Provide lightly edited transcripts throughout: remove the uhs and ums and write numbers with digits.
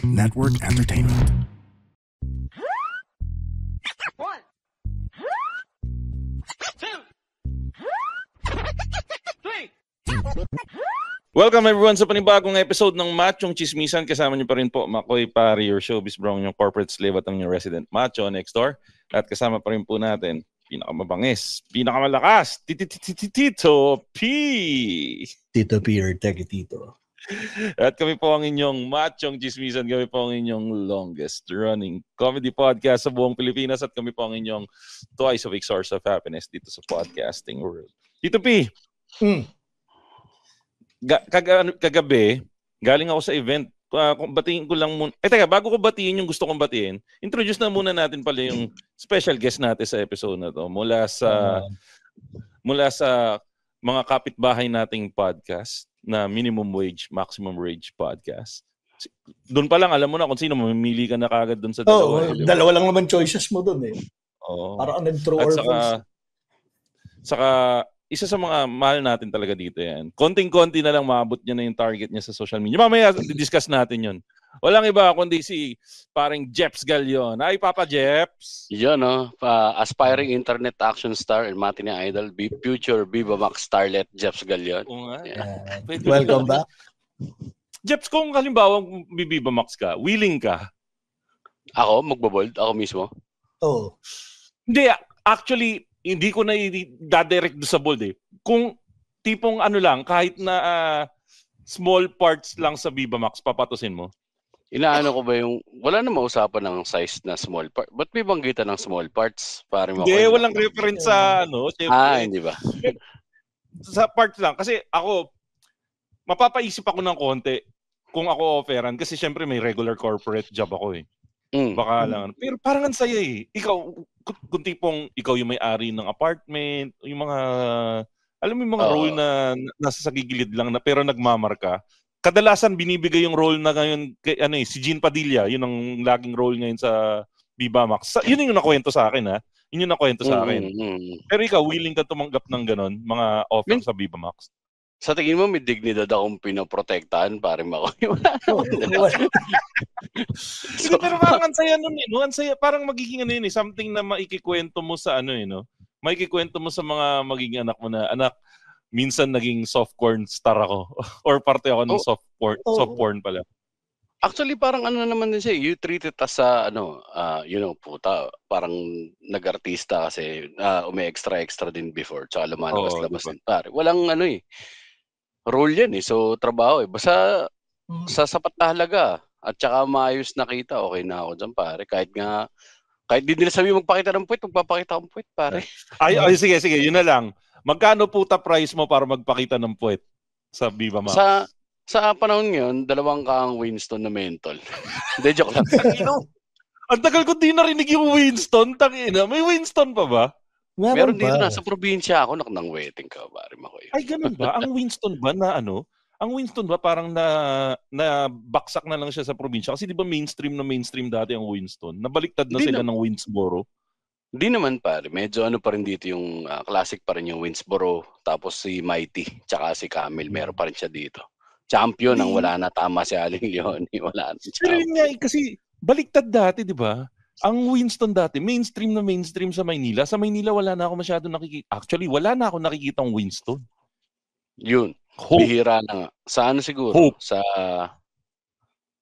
Network Entertainment. One, two, three. Welcome everyone sa panibagong episode ng Machong Chismisan. Kasama niyo pa rin po Makoy Pari, your showbiz bro, yung corporate slave at ang yung resident macho next door. At kasama pa rin po natin, pinakamabangis, pinakamalakas, Tito P. Tito P or Teki Tito. At kami po ang inyong Machong Chismisan. Kami po ang inyong longest running comedy podcast sa buong Pilipinas. At kami po ang inyong twice a week source of happiness dito sa podcasting world. Tito P. Kagabi, galing ako sa event. Batiin ko lang muna. Teka, bago ko batiin yung gusto kong batiin, introduce na muna natin pala yung special guest natin sa episode na to. Mula sa mga kapitbahay nating podcast na Minimum Wage, Maximum Wage podcast. Doon pa lang, alam mo na kung sino, mamimili ka na kagad doon sa dalawa. Dalawa lang naman choices mo doon eh. Parang nag-throw or Saka, isa sa mga mahal natin talaga dito yan. Konting-konti na lang maabot niya na yung target niya sa social media. Mamaya, discuss natin yun. Walang iba kundi si parang Jeps Galion. Ay, Papa Jeps. Yun, aspiring internet action star and matinee idol, future Viva Max starlet Jeps Galion. Yeah. Welcome back. Jeps, kung halimbawa Viva Max ka, willing ka? Ako, magbabold? Ako mismo? Oo. Hindi, actually, hindi ko na i-direct do sa bold eh. Kung tipong ano lang, kahit na small parts lang sa Viva Max, papatusin mo? Inaano ko ba yung, wala na mausapan ng size na small part. Ba't may banggitan ng small parts? Hindi, walang reference sa ano. Siyempre, hindi ba? Sa parts lang. Kasi ako, mapapaisip ako ng konti kung ako offeran. Kasi siyempre may regular corporate job ako eh. Baka lang. Pero parang ang saya eh. Ikaw, kung tipong ikaw yung may-ari ng apartment, yung mga, alam mo yung mga role na nasa sa gigilid lang na pero nagmamarka. Kadalasan binibigay yung role na ngayon kay si Jean Padilla, yun ang laging role ngayon sa Viva Max. Yun yung nakwento sa akin ha. Yun yung nakwento sa akin. Pero ikaw, willing ka tumanggap ng ganon, mga offer sa Viva Max? Sa tingin mo, may dignidad akong pinoprotektahan para makoy. Pero parang ang saya nun eh. No? Ang saya, parang magiging ano yun eh. Something na maikikwento mo sa ano eh. No? Maikikwento mo sa mga magiging anak mo na, anak, minsan naging soft porn star ako. Or parte ako ng soft porn pala. Actually, parang ano naman din siya. You treat it as puta, parang nag-artista kasi extra din before. Tsaka lumalabas-labas din. Pare. Walang role yan eh. So, trabaho eh. Basta sa sapat na halaga at tsaka maayos na kita, okay na ako dyan, pare. Kahit di nila sabi magpakita ng puwet, magpapakita ng puwet, pare. Ay, sige. Yun na lang. Magkano puta price mo para magpakita ng puwet sa Viva Max? Sa panahon ngayon, 2 kaang Winston na mentol. Hindi, joke lang. Ang tagal ko di narinig yung Winston. Tangina. May Winston pa ba? Meron dito na sa probinsya ako nang waiting ka, pare Makoy. Ay, ganun ba? Ang Winston ba na Ang Winston ba parang na baksak na lang siya sa probinsya? Kasi di ba mainstream dati ang Winston? Nabaliktad na sila ng Winsboro. Hindi naman pare. Medyo pa rin dito yung classic pa rin yung Winsboro. Tapos si Mighty, tsaka si Camel. Meron pa rin siya dito. Champion ang wala na, tama si Aling Leon. Wala na. Pero yun nga, kasi baliktad dati, di ba? Ang Winston dati, mainstream sa Maynila. Sa Maynila, wala na ako masyado nakikita. Actually, wala na ako nakikita ang Winston. Yun. Hope. Bihira na nga. Sa ano siguro? Hope.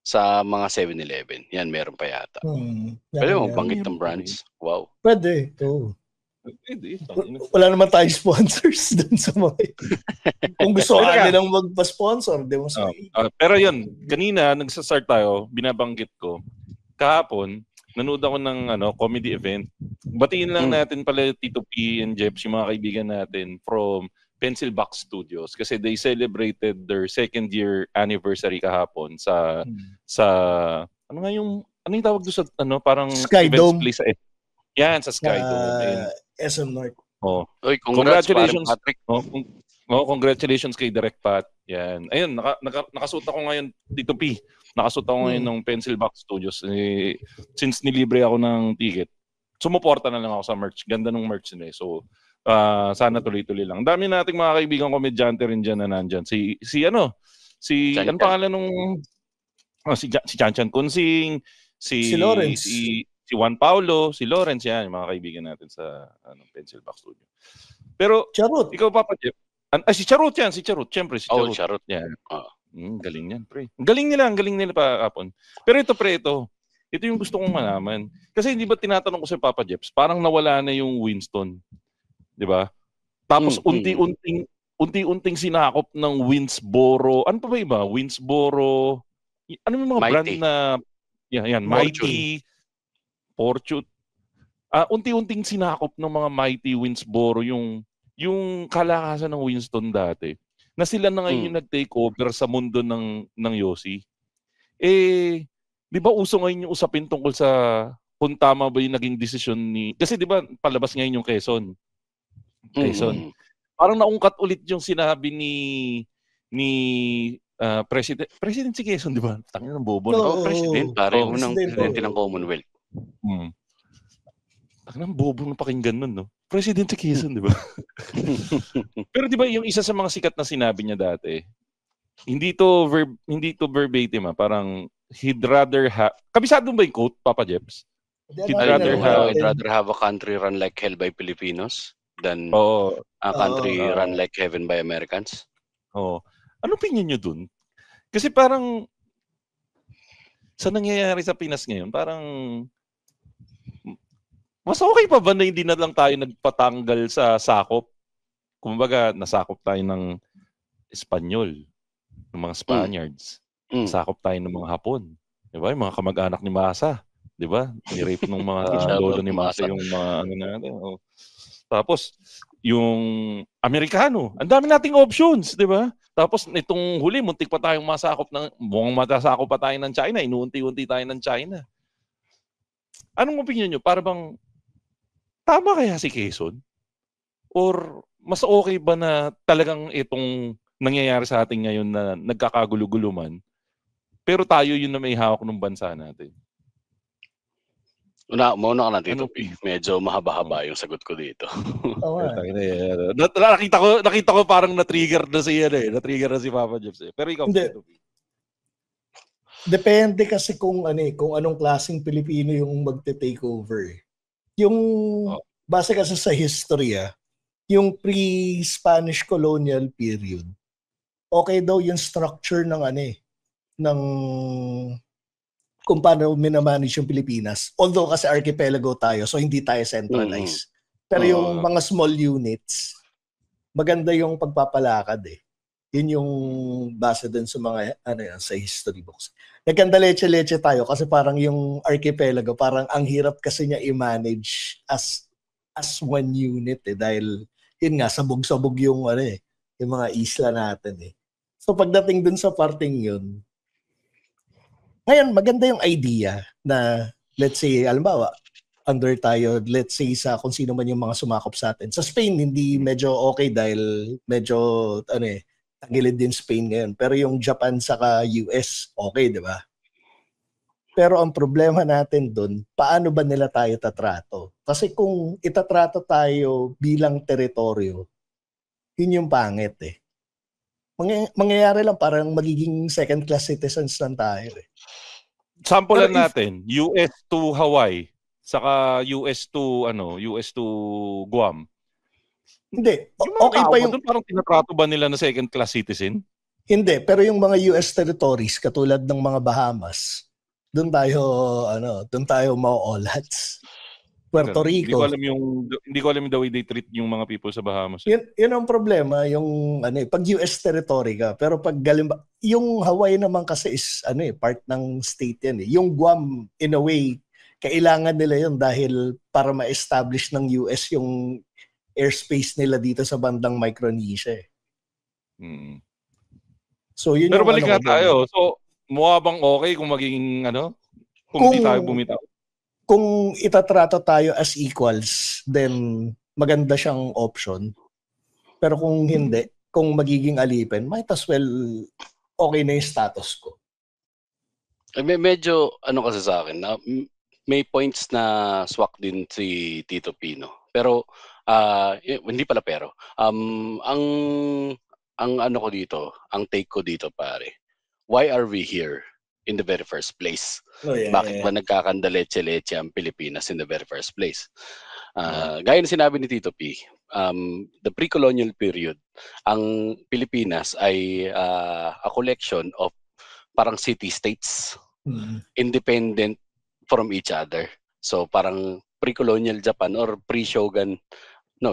Sa mga 7-Eleven. Yan, meron pa yata. Pwede mo banggit ng brands? Wow. Pwede. Pwede. Wala naman tayong sponsors dun sa mga. Kung gusto ka nilang magpa-sponsor, di mo sabihin. Pero yun, kanina, nagsastart tayo, binabanggit ko. Kahapon, nanood ako ng comedy event. Batiin lang natin pala Tito P and Jeps, yung mga kaibigan natin from Pencil Box Studios kasi they celebrated their 2nd year anniversary kahapon sa ano yung tawag doon sa parang Sky events Dome. Place yan sa Sky Dome. SM North. Oy, congratulations Patrick. Congratulations kay Direct Pat. Yan. Ayun, nakasuot ako ngayon Tito P. Nakasuot ako ngayon ng Pencil Box Studios. Since nilibre ako ng ticket, sumuporta na lang ako sa merch. Ganda ng merch nila. So, sana tuloy-tuloy lang. Dami nating mga kaibigan komedyante rin dyan na nandyan. Ano pangalan nung Si Chan Kunsing, si Lawrence. Si Juan Paulo, si Lawrence, yan, yung mga kaibigan natin sa Pencil Box Studio. Pero, Charot. ikaw, Papa Jeff, si Charot yan, si Charot. Siyempre, si Charot. Charot. Yan. Galing yan, pre. Galing nila pa kapon. Pero ito, pre, ito yung gusto kong malaman. Kasi hindi ba tinatanong ko si Papa Jeps, parang nawala na yung Winston. Di ba? Tapos unti-unting sinakop ng Winsboro. Ano pa ba iba? Winsboro. Ano yung mga Mighty. brand na yan, Mighty, Fortune. Unti-unting sinakop ng mga Mighty, Winsboro yung kalakasan ng Winston dati. Na sila na ngayon yung nag-take over sa mundo ng Yossi. Di ba uso ngayon yung usapin tungkol sa kung tama ba yung naging desisyon ni... Kasi di ba palabas ngayon yung Quezon. Parang naungkat ulit yung sinabi ni President si Quezon, di ba? Tangin ng bobo. President. Pare, unang presidente ng Commonwealth. Tangin ng bobo ng pakinggan nun, no? President si Quezon, di ba? Pero di ba yung isa sa mga sikat na sinabi niya dati, hindi to verbatim, parang he'd rather have... Kabisado ba yung quote, Papa Jeps? He'd rather have a country run like hell by Filipinos than a country run like heaven by Americans. Ano opinion nyo dun? Kasi parang sa nangyayari sa Pinas ngayon, parang mas okay pa ba na hindi na lang tayo nagpatanggal sa sakop? Kumbaga, nasakop tayo ng Espanyol, ng mga Spaniards. Sakop tayo ng mga Hapon. Diba? Yung mga kamag-anak ni Masa. Diba? Ni-rape ng mga lolo ni Masa yung mga ano natin. Tapos, yung Amerikano. Ang dami nating options, diba? Tapos, nitong huli, muntik pa tayong masakop matasakop pa tayo ng China. Inuunti-unti tayo ng China. Anong opinion nyo? Para bang tama kaya si Quezon? Or mas okay ba na talagang itong nangyayari sa atin ngayon na nagkakagulo-gulo man, pero tayo yun na may hawak ng bansa natin? Mauna ka na dito, P. Medyo mahaba-haba yung sagot ko dito. Nakita ko parang na-trigger na siya na-trigger na si Papa Jeps. Pero ikaw, dito, P. Depende kasi kung anong klaseng Pilipino yung magte-take over. Yung base kasi sa history, yung pre-Spanish colonial period, okay daw yung structure ng ng kung paano minamanage yung Pilipinas. Although kasi archipelago tayo, so hindi tayo centralized. Pero yung mga small units, maganda yung pagpapalakad Yun yung base dun sa mga sa history books. Nagkanda leche-leche tayo kasi parang yung archipelago, parang ang hirap kasi niya i-manage as one unit dahil yun nga, sabog-sabog yung yung mga isla natin So pagdating dun sa parting yun, ngayon maganda yung idea na let's say, halimbawa, under tayo, let's say sa kung sino man yung mga sumakop sa atin. Sa Spain, hindi medyo okay dahil medyo tagilid din Spain ngayon. Pero yung Japan saka US, okay, di ba? Pero ang problema natin dun, paano ba nila tayo tatrato? Kasi kung itatrato tayo bilang teritoryo, yun yung pangit Mangyayari lang parang magiging second-class citizens lang tayo Sample natin, US to Hawaii, saka US to Guam. Hindi. Okay pa yung... Parang tinatrato ba nila na second-class citizen? Hindi. Pero yung mga US territories, katulad ng mga Bahamas, doon tayo mauolats. Puerto Rico. Hindi ko alam yung the way they treat yung mga people sa Bahamas. Yun ang problema, yung pag US territory ka. Pero pag yung Hawaii naman kasi is part ng state yan Yung Guam, in a way, kailangan nila yun dahil para ma-establish ng US yung airspace nila dito sa bandang Micronesia So yun. Pero balik na tayo. So mukha bang okay kung magiging kung hindi tayo bumitaw? Kung itatrato tayo as equals, then maganda siyang option. Pero kung hindi, kung magiging alipin, might as well okay na yung status ko. Medyo kasi sa akin na may points na swak din si Tito Pino. Pero hindi pala pero ang take ko dito pare, why are we here in the very first place. Bakit ba nagkakandaletse-letse ang Pilipinas in the very first place? Gaya na sinabi ni Tito P, the pre-colonial period, ang Pilipinas ay a collection of parang city-states, independent from each other. So parang pre-colonial Japan or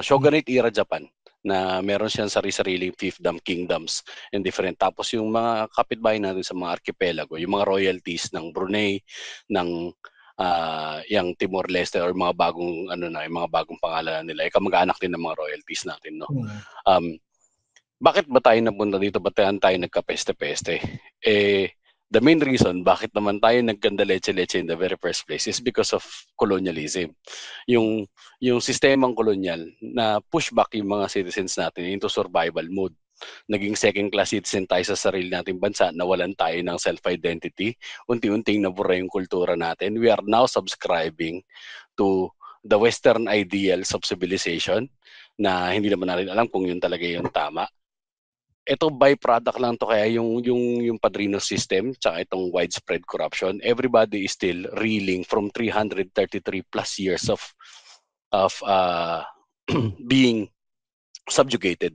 Shogunate era Japan, na meron siyang sarili-sariling fiefdom, kingdoms, and different. Tapos yung mga kapitbahay natin sa mga archipelago, yung mga royalties ng Brunei, ng yung Timor-Leste or mga bagong yung mga bagong pangalan nila, kamag-anak din ng mga royalties natin, no. Bakit ba tayo napunta dito? Ba't tayo nagka-peste-peste? The main reason bakit naman tayo nagkandaletse-letse in the very first place is because of colonialism. Yung sistemang kolonyal na pushback yung mga citizens natin into survival mode. Naging second-class citizen tayo sa sarili nating bansa, nawalan tayo ng self-identity, unti-unting nabura yung kultura natin. We are now subscribing to the Western ideals of civilization na hindi naman natin alam kung yun talaga yung tama. Ito byproduct lang to, kaya yung padrino system tsaka itong widespread corruption, everybody is still reeling from 333 plus years of being subjugated,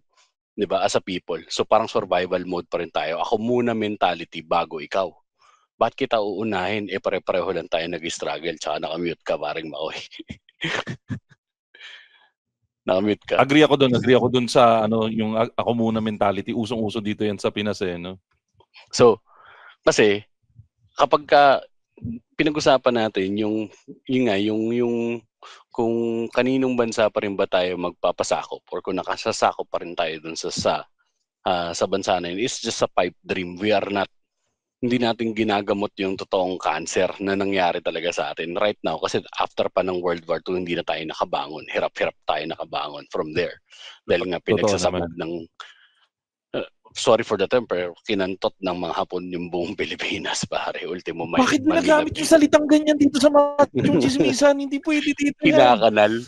'di ba, as a people. So parang survival mode pa rin tayo. Ako muna mentality bago ikaw. Ba't kita uunahin? Pare-pareho lang tayo nag-struggle, tsaka nakamute ka, paring Maoy. Nakamute ka. Agree ako doon sa yung ako muna mentality. Usong-uso dito yan sa Pinas no. So, kasi kapag pinag-usapan natin yung kung kaninong bansa pa rin ba tayo magpapasakop or kung nakasasakop pa rin tayo dun sa bansa na yun, it's just a pipe dream. Hindi natin ginagamot yung totoong cancer na nangyari talaga sa atin right now, kasi after pa ng World War II hindi na tayo nakabangon, hirap-hirap tayo nakabangon from there dahil nga pinagsasabog ng sorry for the term, pero kinantot ng mga Hapon yung buong Pilipinas, pare. Ultimo may bakit ginagamit yung salitang ganyan dito sa Machong Chismisan? Hindi pwede dito yan. Kinakanal.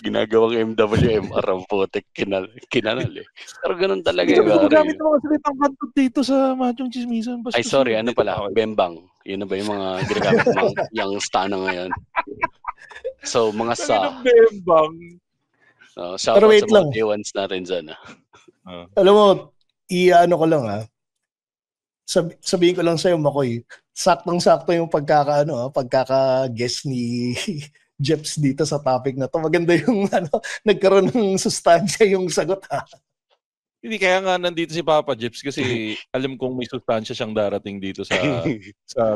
Ginagawang MWMR ang putek. Kinanal eh. Pero ganun talaga. Hindi ko gamit ng mga salitang kantot dito sa Machong Chismisan. Ay, sorry. Ano pala? Bembang. Yun na ba yung mga ginagamit ng yung stana ngayon? So, mga sa... Bembang. Shout out sa mga K1s natin dyan. Alam mo, iano ko lang sabihin ko lang sa'yo, Makoy, saktong-sakto yung pagkaka-guess ni Jeps dito sa topic na to. Maganda yung nagkaroon ng sustansya yung sagot Hindi, kaya nga nandito si Papa Jeps kasi alam kong may sustansya siyang darating dito sa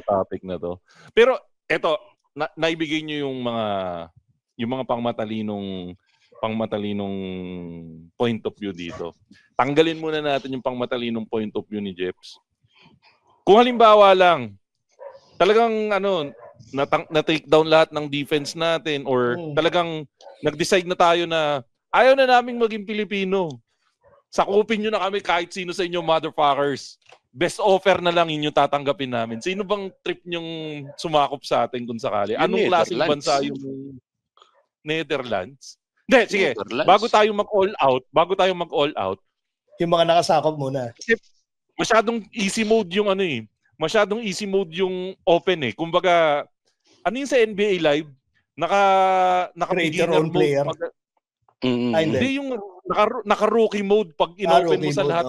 topic na to. Pero eto, naibigay niyo yung mga pangmatalinong point of view dito. Tanggalin muna natin yung pangmatalinong point of view ni Jeps. Kung halimbawa lang, talagang na-take down lahat ng defense natin or talagang nag-decide na tayo na ayaw na naming maging Pilipino. Sakupin nyo na kami kahit sino sa inyo, motherfuckers. Best offer na lang inyo tatanggapin namin. Sino bang trip nyong sumakop sa atin kung sakali? Anong klaseng bansa yung Netherlands? Hindi, sige. Bago tayo mag-all out, yung mga nakasakop muna. Kasi masyadong easy mode yung masyadong easy mode yung open Kumbaga, yung sa NBA Live, naka-beginner mode. Player. Hindi yung naka-rookie mode pag in-open mo sa lahat.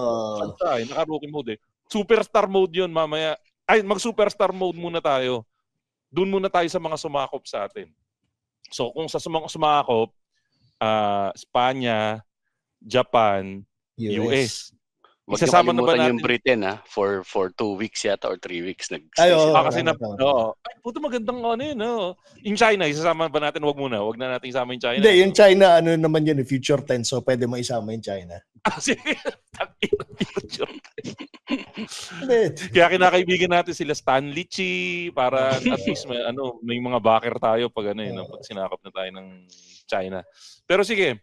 Naka-rookie mode Superstar mode yun mamaya. Mag-superstar mode muna tayo. Doon muna tayo sa mga sumakop sa atin. So, kung sa mga sumakop, Espanya, Japan, US. Huwag niyo kalimutan yung Britain for 2 weeks yata or 3 weeks puto magandang yung China, isasama ba natin? Wag na natin isama yung China. Hindi, yung China naman yun, future tense, so pwede mo isama yung China. Kaya kinakaibigan natin sila Stanley Chi para at least may mga backer tayo pag pag sinakop na tayo ng China. Pero sige,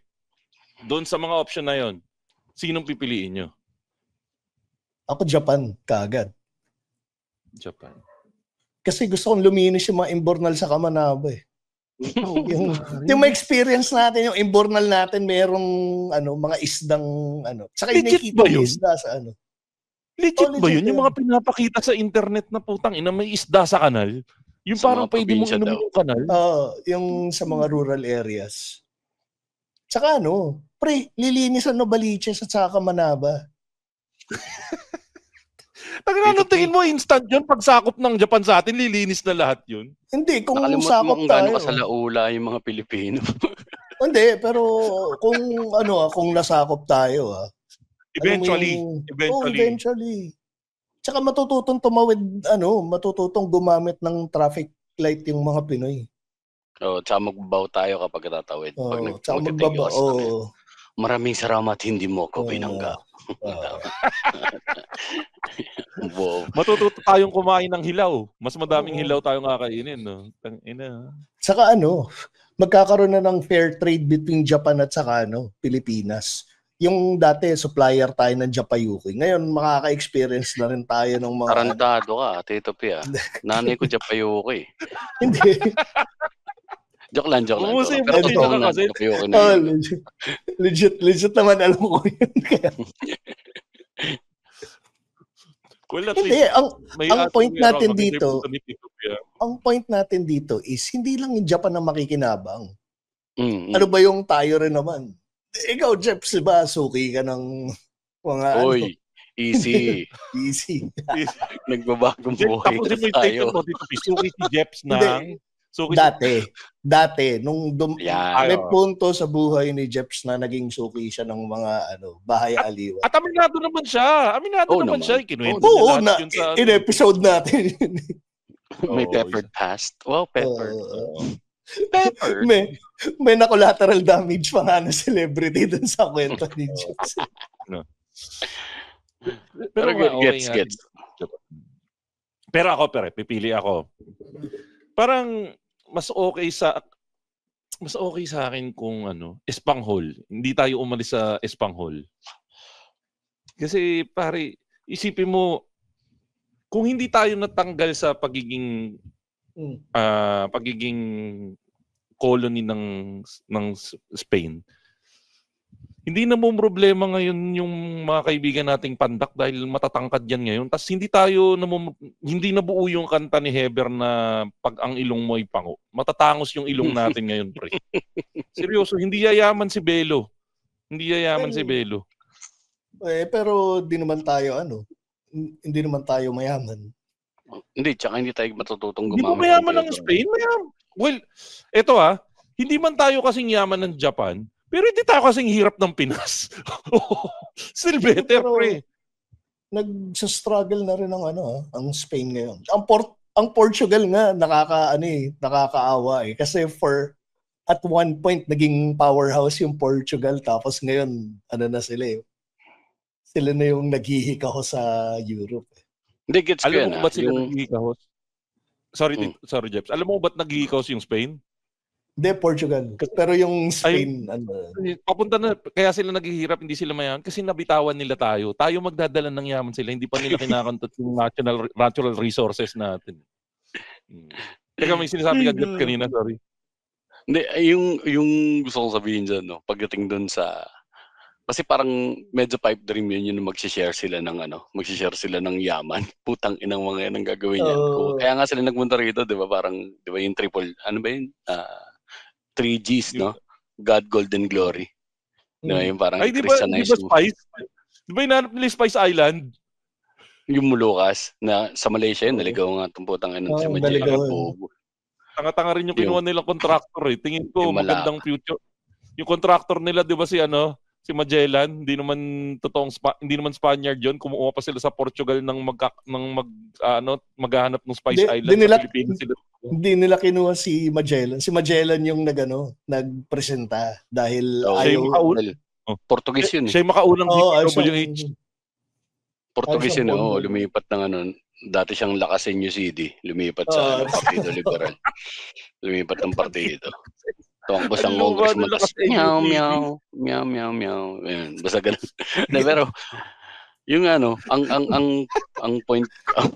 doon sa mga option na yon, sinong pipiliin nyo? Ako Japan, kaagad. Japan. Kasi gusto kong luminis yung mga imbornal sa Kamanaba yung may experience natin, yung imbornal natin, merong mga isdang Saka yung nakikita yung isda sa Legit ba yun? Yung mga pinapakita sa internet na putang ina may isda sa kanal? Yung sa parang pwede mong inumin yung kanal? Yung sa mga rural areas. Tsaka pre, lilinis ang Novaliches at saka Manaba. Ano tingin mo instant yun? Pag sakop ng Japan sa atin, lilinis na lahat yun? Hindi, kung sakop tayo. Nakalimutan mo kung sa laula yung mga Pilipino. Hindi, pero kung nasakop tayo Eventually. Tsaka matututong tumawid, matututong gumamit ng traffic light yung mga Pinoy. Tsaka magbabaw tayo kapag tatawid. Tsaka magbabaw. Maraming salamat, hindi mo ako binangga. Matututo tayong kumain ng hilaw. Mas madaming hilaw tayong kakainin, no? Tangina. Saka magkakaroon na ng fair trade between Japan at saka Pilipinas. Yung dati supplier tayo ng Japayuki. Ngayon makaka-experience na rin tayo ng mga Tarantado ka, Tito Pia. Nanay ko Japayuki. Hindi. Joke lang. Pero totoo na Japayuki na. Legit naman alam ko yun. Hindi, ang point natin dito, is hindi lang yung Japan ang makikinabang. Ano ba yung tayo rin naman? Ikaw, Jeff, diba, suki ka ng mga easy. Easy. Nagbabagong buhay na tayo. Suki si Jeps ng... Dati, nung may punto sa buhay ni Jeps na naging suki siya ng mga bahay aliwa. At aminado naman siya. Kinuwento niya sa in episode natin. May peppered past. Wow, peppered. Peppered. May na collateral damage pa nga na celebrity dun sa kwento ni Jeps. Pero gets. Pero ako, pipili ako. Parang mas okay sa akin kung Espanghol. Hindi tayo umalis sa Espanghol. Kasi pare, isipin mo kung hindi tayo natanggal sa pagiging colony ng Spain, hindi na mo problema ngayon yung mga kaibigan nating pandak dahil matatangkad yan ngayon. Tas hindi nabuo yung kanta ni Heber na pag ang ilong mo ay pango. Matatangos yung ilong natin ngayon, pre. Seryoso, hindi yayaman si Belo. Pero di naman tayo hindi naman tayo mayaman. Hindi, tsaka hindi tayo matututong gumamit. Hindi mo mayaman ng Spain? Well, eto hindi man tayo kasing yaman ng Japan, pero hindi tayo kasing hirap ng Pinas. Still better, pre. Nagsa-struggle na rin ang Spain ngayon. Ang Portugal nga nakakaawa kasi at one point naging powerhouse yung Portugal, tapos ngayon na sila Sila na yung naghihikaho sa Europe. Hindi, gets ko yan. Alam mo ba't sila naghihikaho? Sorry, Jeps. Alam mo ba't naghihikaw yung Spain? Hindi, Portugal. Pero yung Spain, papunta na, kaya sila naghihirap, hindi sila mayaman, kasi nabitawan nila tayo. Tayo magdadala ng yaman sila, hindi pa nila kinakantot yung natural resources natin. Teka, may sinasabi ka, Jeff, kanina, sorry. Hindi, yung gusto kong sabihin dyan, pagdating dun sa... Kasi parang medyo pipe dream yun yung magsishare sila ng yaman. Putang inang mga yan ang gagawin yan. Kaya nga sila nagpunta rito, di ba? Parang, di ba yung triple, 3Gs, no? God, Gold, and Glory. Di ba yung parang Christianized. Di ba Spice? Di ba yung Spice Island? Yung Molucas, na sa Malaysia yun, naligaw nga itong putang inang si Magellan. Tanga-tanga rin yung kinuha nilang contractor. Tingin ko, magandang future. Yung contractor nila, di ba si Magellan, hindi naman Spaniard 'yon. Kumuha pa sila sa Portugal maghahanap ng Spice Island sa Pilipinas sila. Hindi nila kinuha si Magellan. Si Magellan yung nagpresenta dahil Portuguese yun. Siya yung makaunang DPWH. Portuguese yun, lumipat ng dati siyang Lakasenyo City, lumipat sa Partido Liberal. Lumipat ng partido. Tuwang basang congressman. Meow. Ayan, basta ganun. Pero, yung ang point...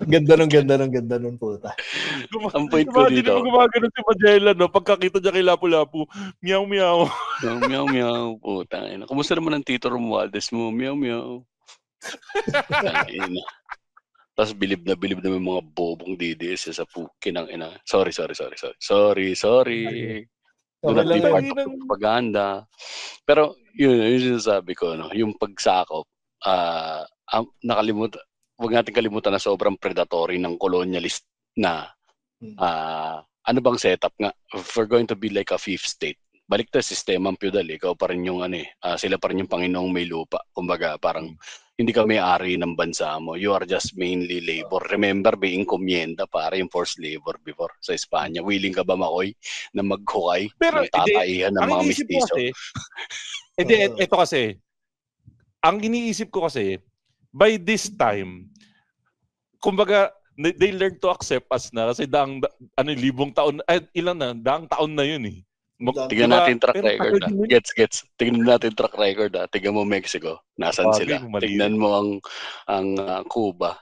Ganda nun puta. Ang point ko dito. Hindi mo gumagano si Magellan, pagkakita niya kay Lapu-Lapu, meow. Meow, puta. Kumusta naman ang Tito Romualdez mo? Meow. Tapos bilib na may mga bobong DDS sa kinang ina. Sorry. Do not be part of propaganda. Pero yun sinasabi ko, no? Yung pagsakop, nakalimutan, huwag natin kalimutan na sobrang predatory ng colonialist na ano bang setup nga? If we're going to be like a fifth state, balik tayo sistemang feudal, ikaw pa rin yung sila pa rin yung Panginoong may lupa. Kumbaga, parang hindi ka may-ari ng bansa mo. You are just mainly labor. Remember, being encomienda para yung forced labor before sa Espanya. Willing ka ba, Makoy, na maghukay ng tataihan ng mga mestizo? Ito kasi, ang iniisip ko kasi, by this time, kumbaga, they learn to accept us na kasi libong taon, daang taon na yun eh. Tingnan natin track record. Gets. Tingnan natin track record. Tingnan mo Mexico, nasan sila? Tingnan mo ang Cuba,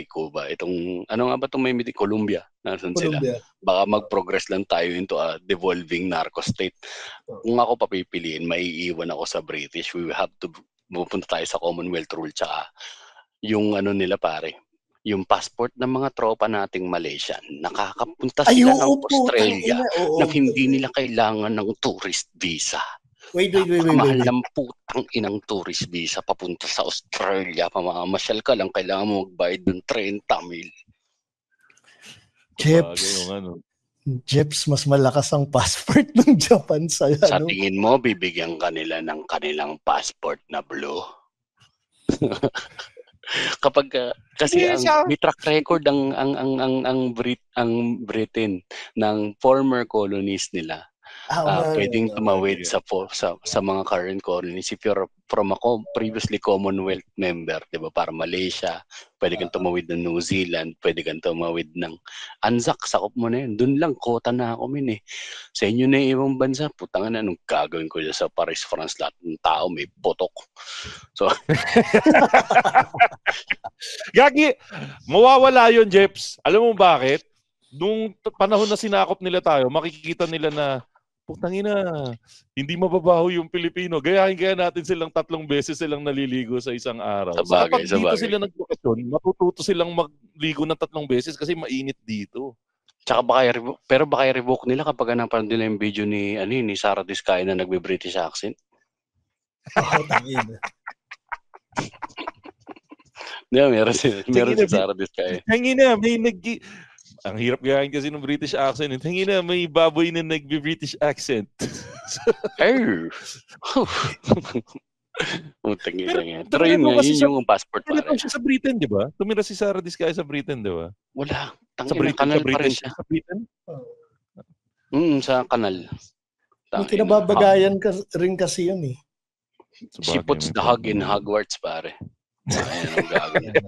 Cuba. Itong ano nga ba itong may Colombia, nasan sila? Baka mag-progress lang tayo into a devolving narco state. Kung ako papipiliin, maiiwan ako sa British. We have to pupunta tayo sa Commonwealth rule tsaka yung nila pare. Yung passport ng mga tropa nating Malaysian, nakakapunta sila ng Australia nang hindi nila kailangan ng tourist visa. Wait. Mahal ng putang inang tourist visa papunta sa Australia. Pamamasyal ka lang, kailangan mo magbayad ng 30 mil. Jeps, mas malakas ang passport ng Japan sa tingin mo, bibigyan kanila ng kanilang passport na blue? Kapag kasi may track record ang Britain ng former colonies nila. Pwedeng tumawid sa mga current colonies if you're from a previously Commonwealth member, 'di ba? Para Malaysia, pwede kang tumawid ng New Zealand, pwede kang tumawid ng Anzac, sakop mo na yun. Doon lang kota na ako Sa inyo na ibang bansa, putang na anong gagawin ko sa Paris, France, lahat ng tao may potok. So Gagi, mawawala yun, Jeps. Alam mo bakit? Nung panahon na sinakop nila tayo, makikita nila na putangina, hindi mababaho yung Pilipino. Gayahin natin silang 3 beses silang naliligo sa isang araw. Kapag dito sila nagbukasyon, matututo silang magligo ng 3 beses kasi mainit dito. Tsaka baka i-revoke nila kapag napanood nila yung video ni Sarah Diskaya na nagbe-British accent. Tangina. Meron si Sarah Diskaya. Tangina, ang hirap gayahin kasi ng British accent. Tingin na may baboy na nagbe-British accent. Pero yun yung passport pare. Tumira siya sa Britain, di ba? Tumira si Sarah Diskaya sa Britain, di ba? Wala. Kanal pa rin siya. Sa Britain? Sa kanal. May kinababagayan rin kasi yun eh. She puts the hug in Hogwarts, pare. Ayan ang gagawin.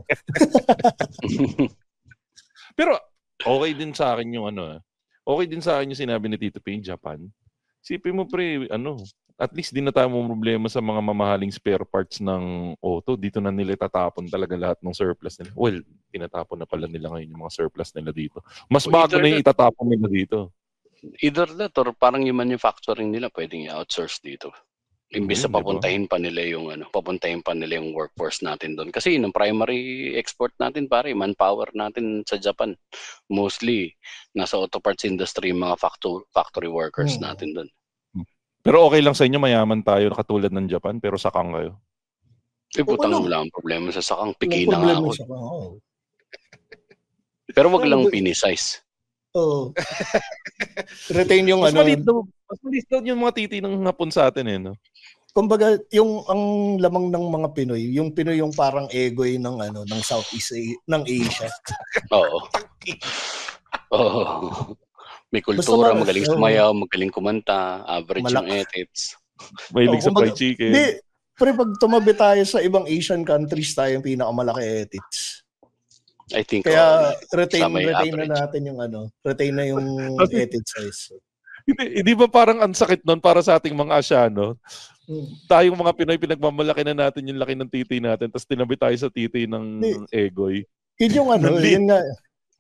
Pero okay din sa akin yung okay din sa akin yung sinabi ni Tito Payne, Japan. Sipin mo pre, at least di na tayo mo problema sa mga mamahaling spare parts ng auto. Dito na nila itatapon talaga lahat ng surplus nila. Well, tinatapon na pala nila ngayon yung mga surplus nila dito. Mas bago na yung itatapon nila dito. Either that or parang yung manufacturing nila pwedeng i-outsource dito. Imbis na papuntahin pa nila yung workforce natin doon. Kasi yung primary export natin pare, manpower natin sa Japan. Mostly nasa auto parts industry yung mga factory workers natin doon. Pero okay lang sa inyo, mayaman tayo katulad ng Japan pero sakang kayo. Putang wala ang problema sa sakang, piki na nga ako. Pero wag lang pinisize. Oo. Retain yung mas maliit daw yung mga titi ng hapon sa atin no? Kumbaga, ang lamang ng mga Pinoy, yung Pinoy yung parang egoy ng Southeast ng Asia. Oo. May kultura, magaling sumayaw, magaling kumanta, average yung edits. Mahilig sa fried chicken. Pero pag tumabi tayo sa ibang Asian countries, tayo yung pinakamalaki edits. I think kaya retain na natin yung retain na yung edit size. Hindi ba parang ang sakit nun para sa ating mga Asyano? Tayong mga Pinoy, pinagmamalaki na natin yung laki ng titi natin, tapos tinabi tayo sa titi ng egoy. Yun yung yun nga.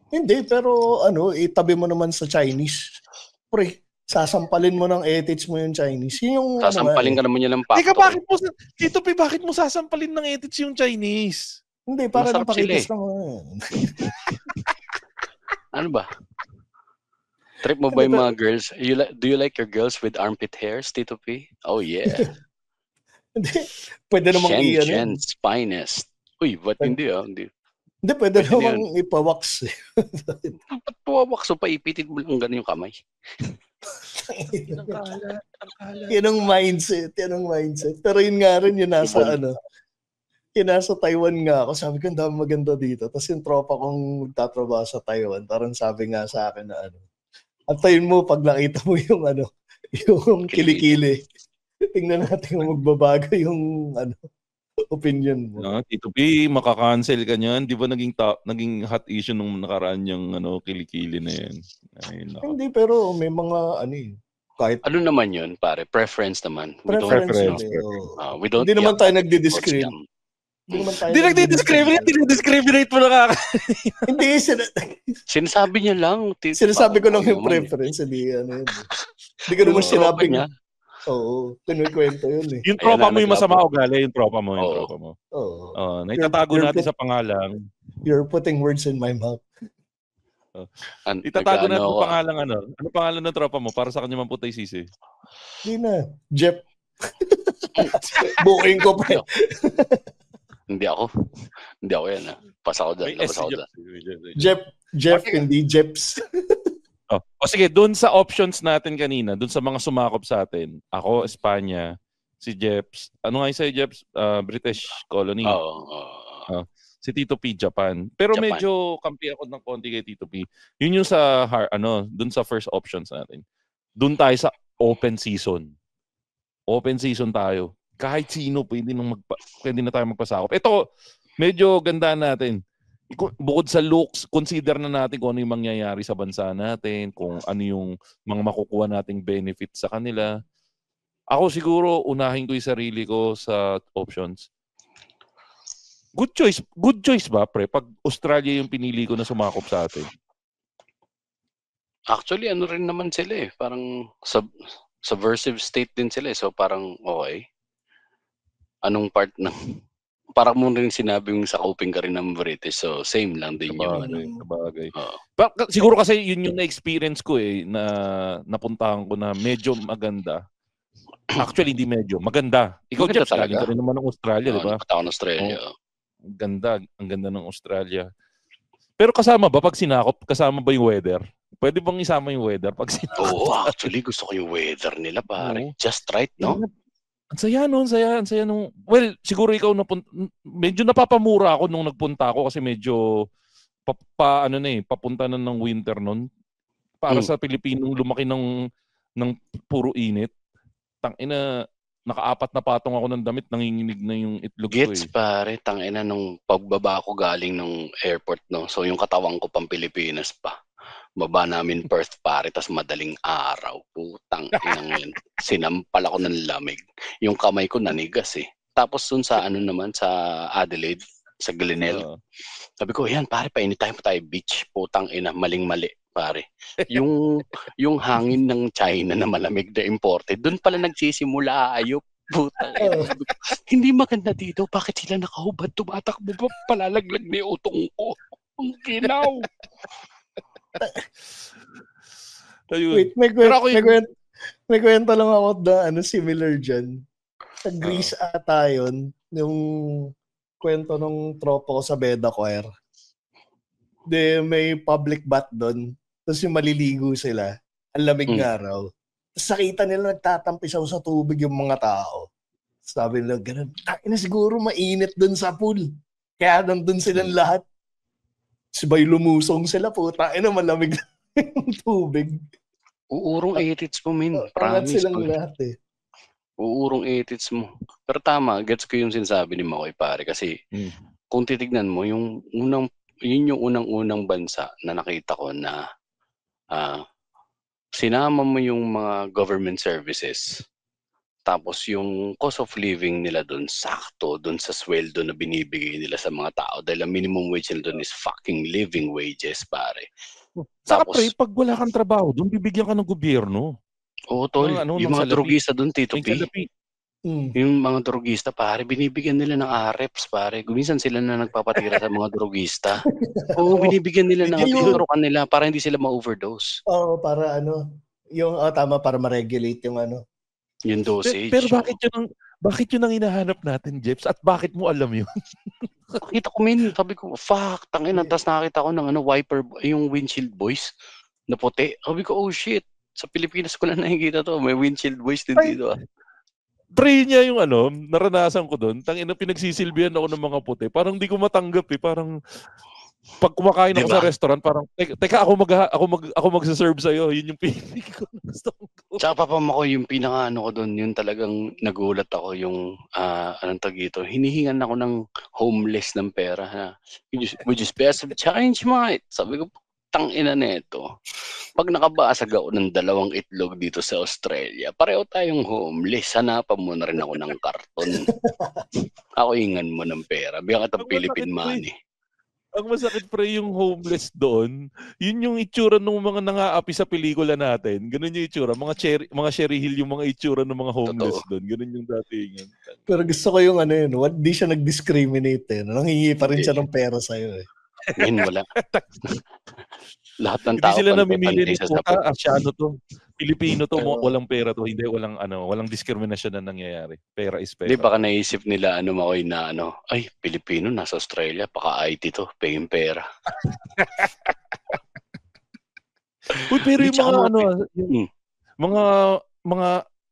Hindi, pero itabi mo naman sa Chinese. Pre, sasampalin mo ng ethics mo yung Chinese. Yun yung sasampalin ka naman yun ng factory. Teka, Tito P, bakit mo sasampalin ng ethics yung Chinese? Hindi, para napakitis lang. Ano ba? Trip mo ba yung mga girls? Do you like your girls with armpit hairs, Tito P? Oh, yeah. Hindi, pwede namang Shen's finest. Uy, ba't hindi Hindi. Hindi, pwede namang ipawax. Ba't pawawax? So, paipitin mo lang ganun yung kamay. Yan ang mindset. Pero yun nga rin, yun nasa Taiwan nga ako. Sabi ko, ang dami maganda dito. Tapos yung tropa kong nagtatrabaho sa Taiwan, parang sabi nga sa akin na antayin mo pag nakita mo yung yung kilikili. Tingnan natin kung magbabago yung opinion mo. No, Tito P, makakancel ka niyan. Di ba naging hot issue nung nakaraan yung kilikili na yan? Hindi, pero may mga kahit ano naman yun, pare? Preference naman. Preference. Hindi naman tayo nagdi-discriminate. Hindi nagdi-discriminate mo na Hindi, sinasabi niya lang. Sinasabi ko lang yung preference. Hindi ko naman sinabi niya. Oo, kinukwento yun eh. Yung tropa mo yung masama ugali, yung tropa mo. Oo. Naitatago natin sa pangalang. You're putting words in my mouth. Itatago natin sa pangalang Ano pangalan ng tropa mo para sa kanya mamputay sisi? Hindi na. Jeff. Booking ko pa. Hindi ako yan. Pasa ko dyan. Jeff, hindi Jeps. Sige, doon sa options natin kanina, doon sa mga sumakop sa atin, ako, Espanya, si Jeps, ano nga yung sa'yo, Jeps? British colony. Si Tito P, Japan. Pero medyo kampi ako ng konti kay Tito P. Yun yung sa, doon sa first options natin. Doon tayo sa open season. Open season tayo. Kahit sino, pwede na tayo magpasakop. Ito, medyo ganda natin. Bukod sa looks, consider na natin kung ano yung mangyayari sa bansa natin, kung ano yung mga makukuha nating benefits sa kanila. Ako siguro, unahin ko yung sarili ko sa options. Good choice ba, pre? Pag Australia yung pinili ko na sumakop sa atin. Actually, rin naman sila eh. Parang subversive state din sila eh. So parang okay. Anong part ng... Parang mo rin sinabi yung sa coping ka rin ng British. So, same lang din yung Sabagay. Siguro kasi yun yung na-experience ko na napuntahan ko na medyo maganda. Actually, hindi medyo. Maganda. Ikaw, Jeff, galing ka rin naman ng Australia, di ba? Nakita ko ng Australia. Ang ganda ng Australia. Pero kasama ba, pag sinakop, kasama ba yung weather? Pwede bang isama yung weather pag sinakop? Oo, actually, gusto ko yung weather nila, pare. Just right, no? Ang saya nung... Well, siguro ikaw medyo napapamura ako nung nagpunta ako kasi medyo papunta na ng winter nun. Para sa Pilipinong lumaki ng puro init. Tangina, naka-4 na patong ako ng damit, nanginginig na yung itlog ko. Gets pare, tangina nung pagbaba ko galing ng airport, no. So yung katawan ko pang Pilipinas pa. Baba namin Perth pare, tas madaling araw. Putang inang yun. Sinampal ako ng lamig. Yung kamay ko nanigas eh. Tapos dun sa naman sa Adelaide, sa Glenelg. Sabi ko, yan pare, painitahin pa tayo beach. Putang ina, maling-mali pare. Yung hangin ng China na malamig na imported, dun pala nagsisimula ayop. Putang ina. Hindi maganda dito. Bakit sila nakahubad? Tumatakbo pa, palalaglag na yung utong ko. Ang ginaw. Wait, may kwento lang ako na similar dyan. Sa Greece ata yun, yung kwento ng tropa ko sa Beda Choir. May public bath doon. Tapos yung maliligo sila. Ang lamig nga raw. Tapos nakita nila nagtatampisaw sa tubig yung mga tao. Sabi nila, ganun, siguro mainit doon sa pool. Kaya nandun silang lahat. Sabay lumusong sila, puta. Malamig na yung tubig. Uurong edits mo, min. Promise silang lahat eh. Uurong edits mo. Pero tama, gets ko yung sinasabi ni Makoy, pare. Kasi kung titignan mo, yun yung unang-unang bansa na nakita ko na sinama mo yung mga government services. Tapos yung cost of living nila doon, sakto doon sa sweldo na binibigay nila sa mga tao. Dahil ang minimum wage nila doon is fucking living wages, pare. Saka pre, pag wala kang trabaho, doon bibigyan ka ng gobyerno. Oo, tol. Yung mga drogista doon, Tito P. Yung mga drogista, pare, binibigyan nila ng AREPS, pare. Minsan sila na nagpapatira sa mga drogista. Oo, binibigyan nila ng tinuturukan nila para hindi sila ma-overdose. Oo, para yung tama, para ma-regulate yung yung dosage. Pero bakit yun ang hinahanap natin, Jeps? At bakit mo alam yun? Nakita ko, sabi ko, fuck, tangina. Tapos nakita ko ng wiper, yung windshield boys na puti. Sabi ko, oh shit. Sa Pilipinas ko lang nakikita to. May windshield boys din dito. Pre niya yung naranasan ko doon. Tangina, pinagsisilbihan ako ng mga puti. Parang di ko matanggap eh. Parang pag kumakain ako sa restaurant, parang teka ako magse-serve sa iyo. Yun yung feeling ko. Tsaka papama ko yung pinaka ko doon, yun talagang nagulat ako yung anong tag ito. Hinihingan ako ng homeless ng pera na. Would you spare some change, mate? Sabi ko, tangina nito. Pag nakabasag ako ng 2 itlog dito sa Australia, pareho tayong homeless. Hanapan mo na rin ako ng karton. Ako ingan mo ng pera. Bigyan ka ng Philippine money. Ang masakit pre yung homeless doon, yun yung itsura ng mga nangaapi sa pelikula natin. Ganun yung itsura. Mga Cherry Hill yung mga itsura ng mga homeless doon. Ganun yung datingan. Pero gusto ko yung hindi siya nag-discriminate eh. Nanghingi pa rin siya ng pera sa'yo eh. Ngayon wala. Lahat ng tao. Hindi sila namimili ng puta, Asyano to. Pilipino to, walang pera to. Hindi, walang diskriminasyon na nangyayari. Pera is pera. Hindi, baka naisip nila Makoy na ay, Pilipino, nasa Australia, paka-IT to, paying pera. Uy, pero yung mga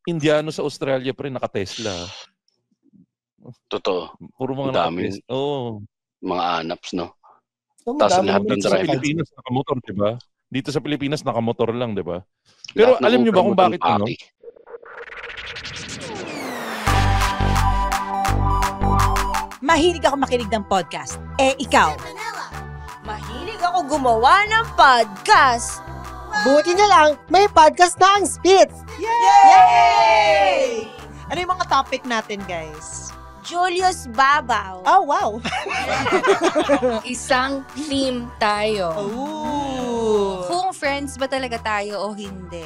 Indiano sa Australia pre, naka-Tesla. Totoo. Puro mga naka-Tesla. Mga ANAPs, no? Tapos lahat ng drive. Sa Pilipinas, nakamotor, diba? Dito sa Pilipinas, nakamotor lang, diba? Pero alam nyo ba kung bakit Mahilig ako makinig ng podcast. Ikaw? Mahilig ako gumawa ng podcast. Buti na lang, may podcast na ang Spitz! Yay! Ano yung mga topic natin, guys? Julius Babaw. Oh, wow! Isang team tayo. Ooh. Kung friends ba talaga tayo o hindi.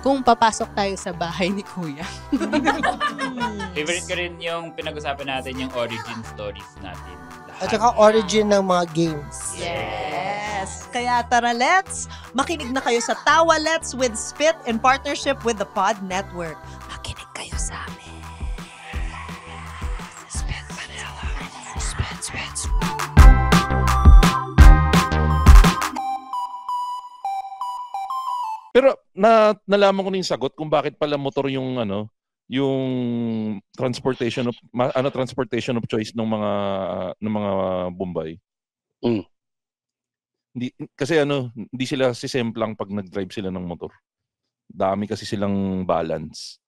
Kung papasok tayo sa bahay ni Kuya. Favorite ko rin yung pinag-usapan natin, yung origin stories natin. At saka origin ng mga games. Yes! Kaya tara, let's makinig na kayo sa Tawa Let's with Spit in partnership with the Pod Network. Makinig kayo sa amin. Pero nalaman ko na yung sagot kung bakit pala motor yung yung transportation of choice ng mga Bombay. Kasi hindi sila sisemplang pag nag-drive sila ng motor. Dami kasi silang balance.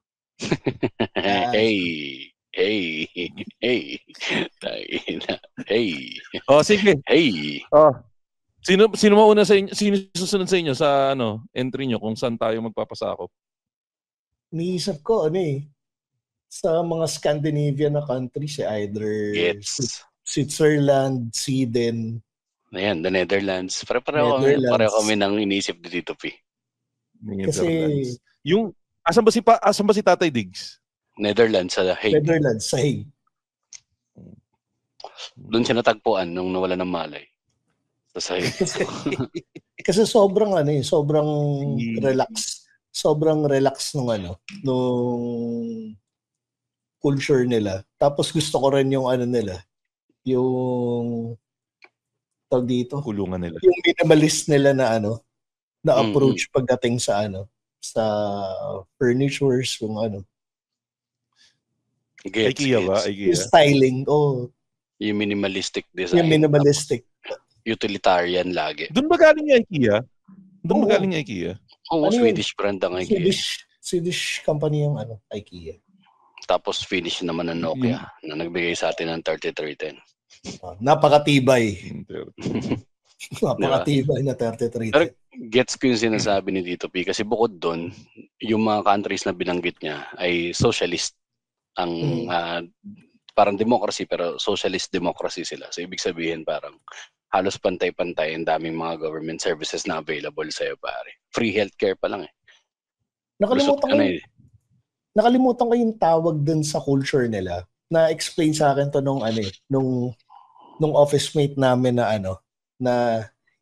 Hey. Oh, sige. Hey. Oh. Sino mauna sa inyo? Sino susunod sa inyo sa entry nyo kung saan tayo magpapasakop? Niisip ko sa mga Scandinavian na countries either Switzerland, Sweden. Ayan, the Netherlands. Pareho kami nang iniisip dito, P. Kasi asan ba si Tatay Diggs? Netherlands sa Hague. Netherlands sa Hague. Doon siya natagpuan nung nawala ng malay. Kasi sobrang relax. Sobrang relax nung culture nila. Tapos gusto ko rin yung nila. Yung tawag dito. Kulungan nila. Yung minimalist nila na na approach pagdating sa sa furnitures, yung IKEA ba? IKEA. Yung styling. Yung minimalistic design. Yung minimalistic. Utilitarian lagi. Doon ba galing yung IKEA? Doon ba galing yung IKEA? Swedish brand ang IKEA. Swedish company yung IKEA. Tapos finish naman ng Nokia na nagbigay sa atin ng 3310. Napakatibay. Napakatibay na 3310. Pero gets ko yung sinasabi ni Tito P kasi bukod doon, yung mga countries na binanggit niya ay socialist. Ang parang democracy pero socialist democracy sila. So ibig sabihin parang halos pantay-pantay ang daming mga government services na available sa'yo, pare. Free healthcare pa lang Nakalimutan ko yung tawag dun sa culture nila. Na-explain sa akin to nung office mate namin na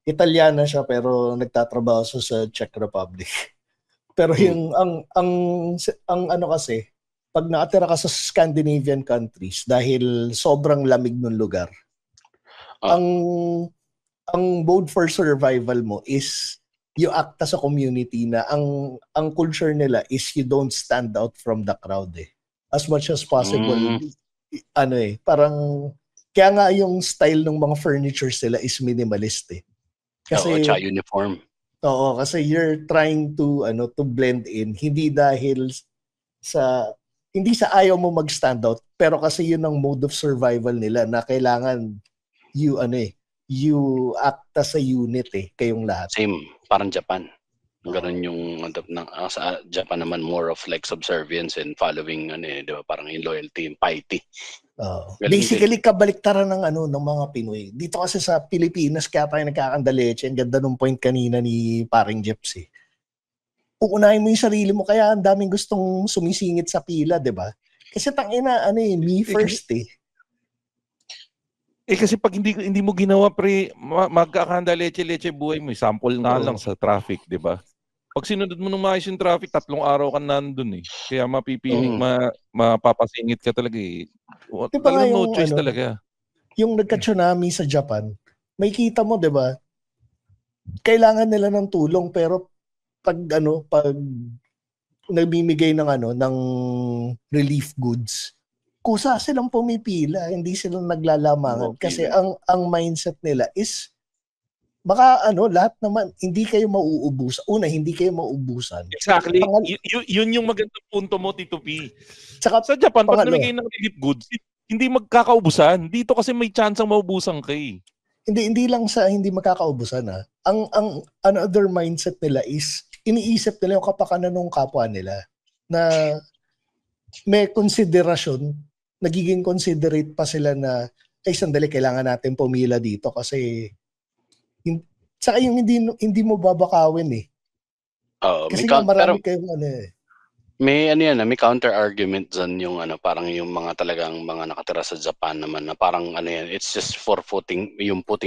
Italiana siya pero nagtatrabaho sa Czech Republic. Pero yung ang kasi, pag nakatira ka sa Scandinavian countries dahil sobrang lamig ng lugar, ang mode for survival mo is you act as a community na ang culture nila is you don't stand out from the crowd as much as possible. Parang kaya nga yung style ng mga furnitures nila is minimalist kasi tsaka uniform. Oo, kasi you're trying to blend in, hindi sa ayaw mo mag-stand out, pero kasi yun ang mode of survival nila na kailangan you act as a unit kayong lahat. Same, parang Japan. Ganun yung sa Japan naman more of like subservience and following di ba, parang yung loyalty, yung piety. Basically kabaliktaran ng mga Pinoy. Dito kasi sa Pilipinas kaya tayo nagkakandaleche. Ang ganda nung point kanina ni paring Jeps Uunahin mo yung sarili mo kaya ang daming gustong sumisingit sa pila, 'di ba? Kasi tangina me first kasi pag hindi mo ginawa magkakandaleche-leche buhay mo, sample nga lang sa traffic, 'di ba? Pag sinunod mo ng maayos yung traffic, 3 araw ka nandun Kaya mapipiling, mapapasingit ka talaga Diba no choice talaga. Yung nagka-tsunami sa Japan, may kita mo, 'di ba? Kailangan nila ng tulong pero pag nagbibigay ng relief goods, kusa silang pumipila, hindi sila naglalamangan kasi ang mindset nila is baka lahat naman hindi kayo mauubusan. Una, hindi kayo mauubusan. Exactly. Yun yung magandang punto mo, Tito P. Sa Japan, pag namigay ng relief goods, hindi magkakaubusan. Dito kasi may chance ang maubusan ka Hindi lang sa hindi magkakaubusan Ang another mindset nila is iniisip nila yung kapakanan ng kapwa nila na may konsiderasyon, nagiging considerate pa sila na sandali kailangan natin pumila dito kasi saka yung hindi mo babakawin kasi marami kayong may counter argument dyan yung parang yung mga talagang mga nakatira sa Japan naman na parang it's just for putting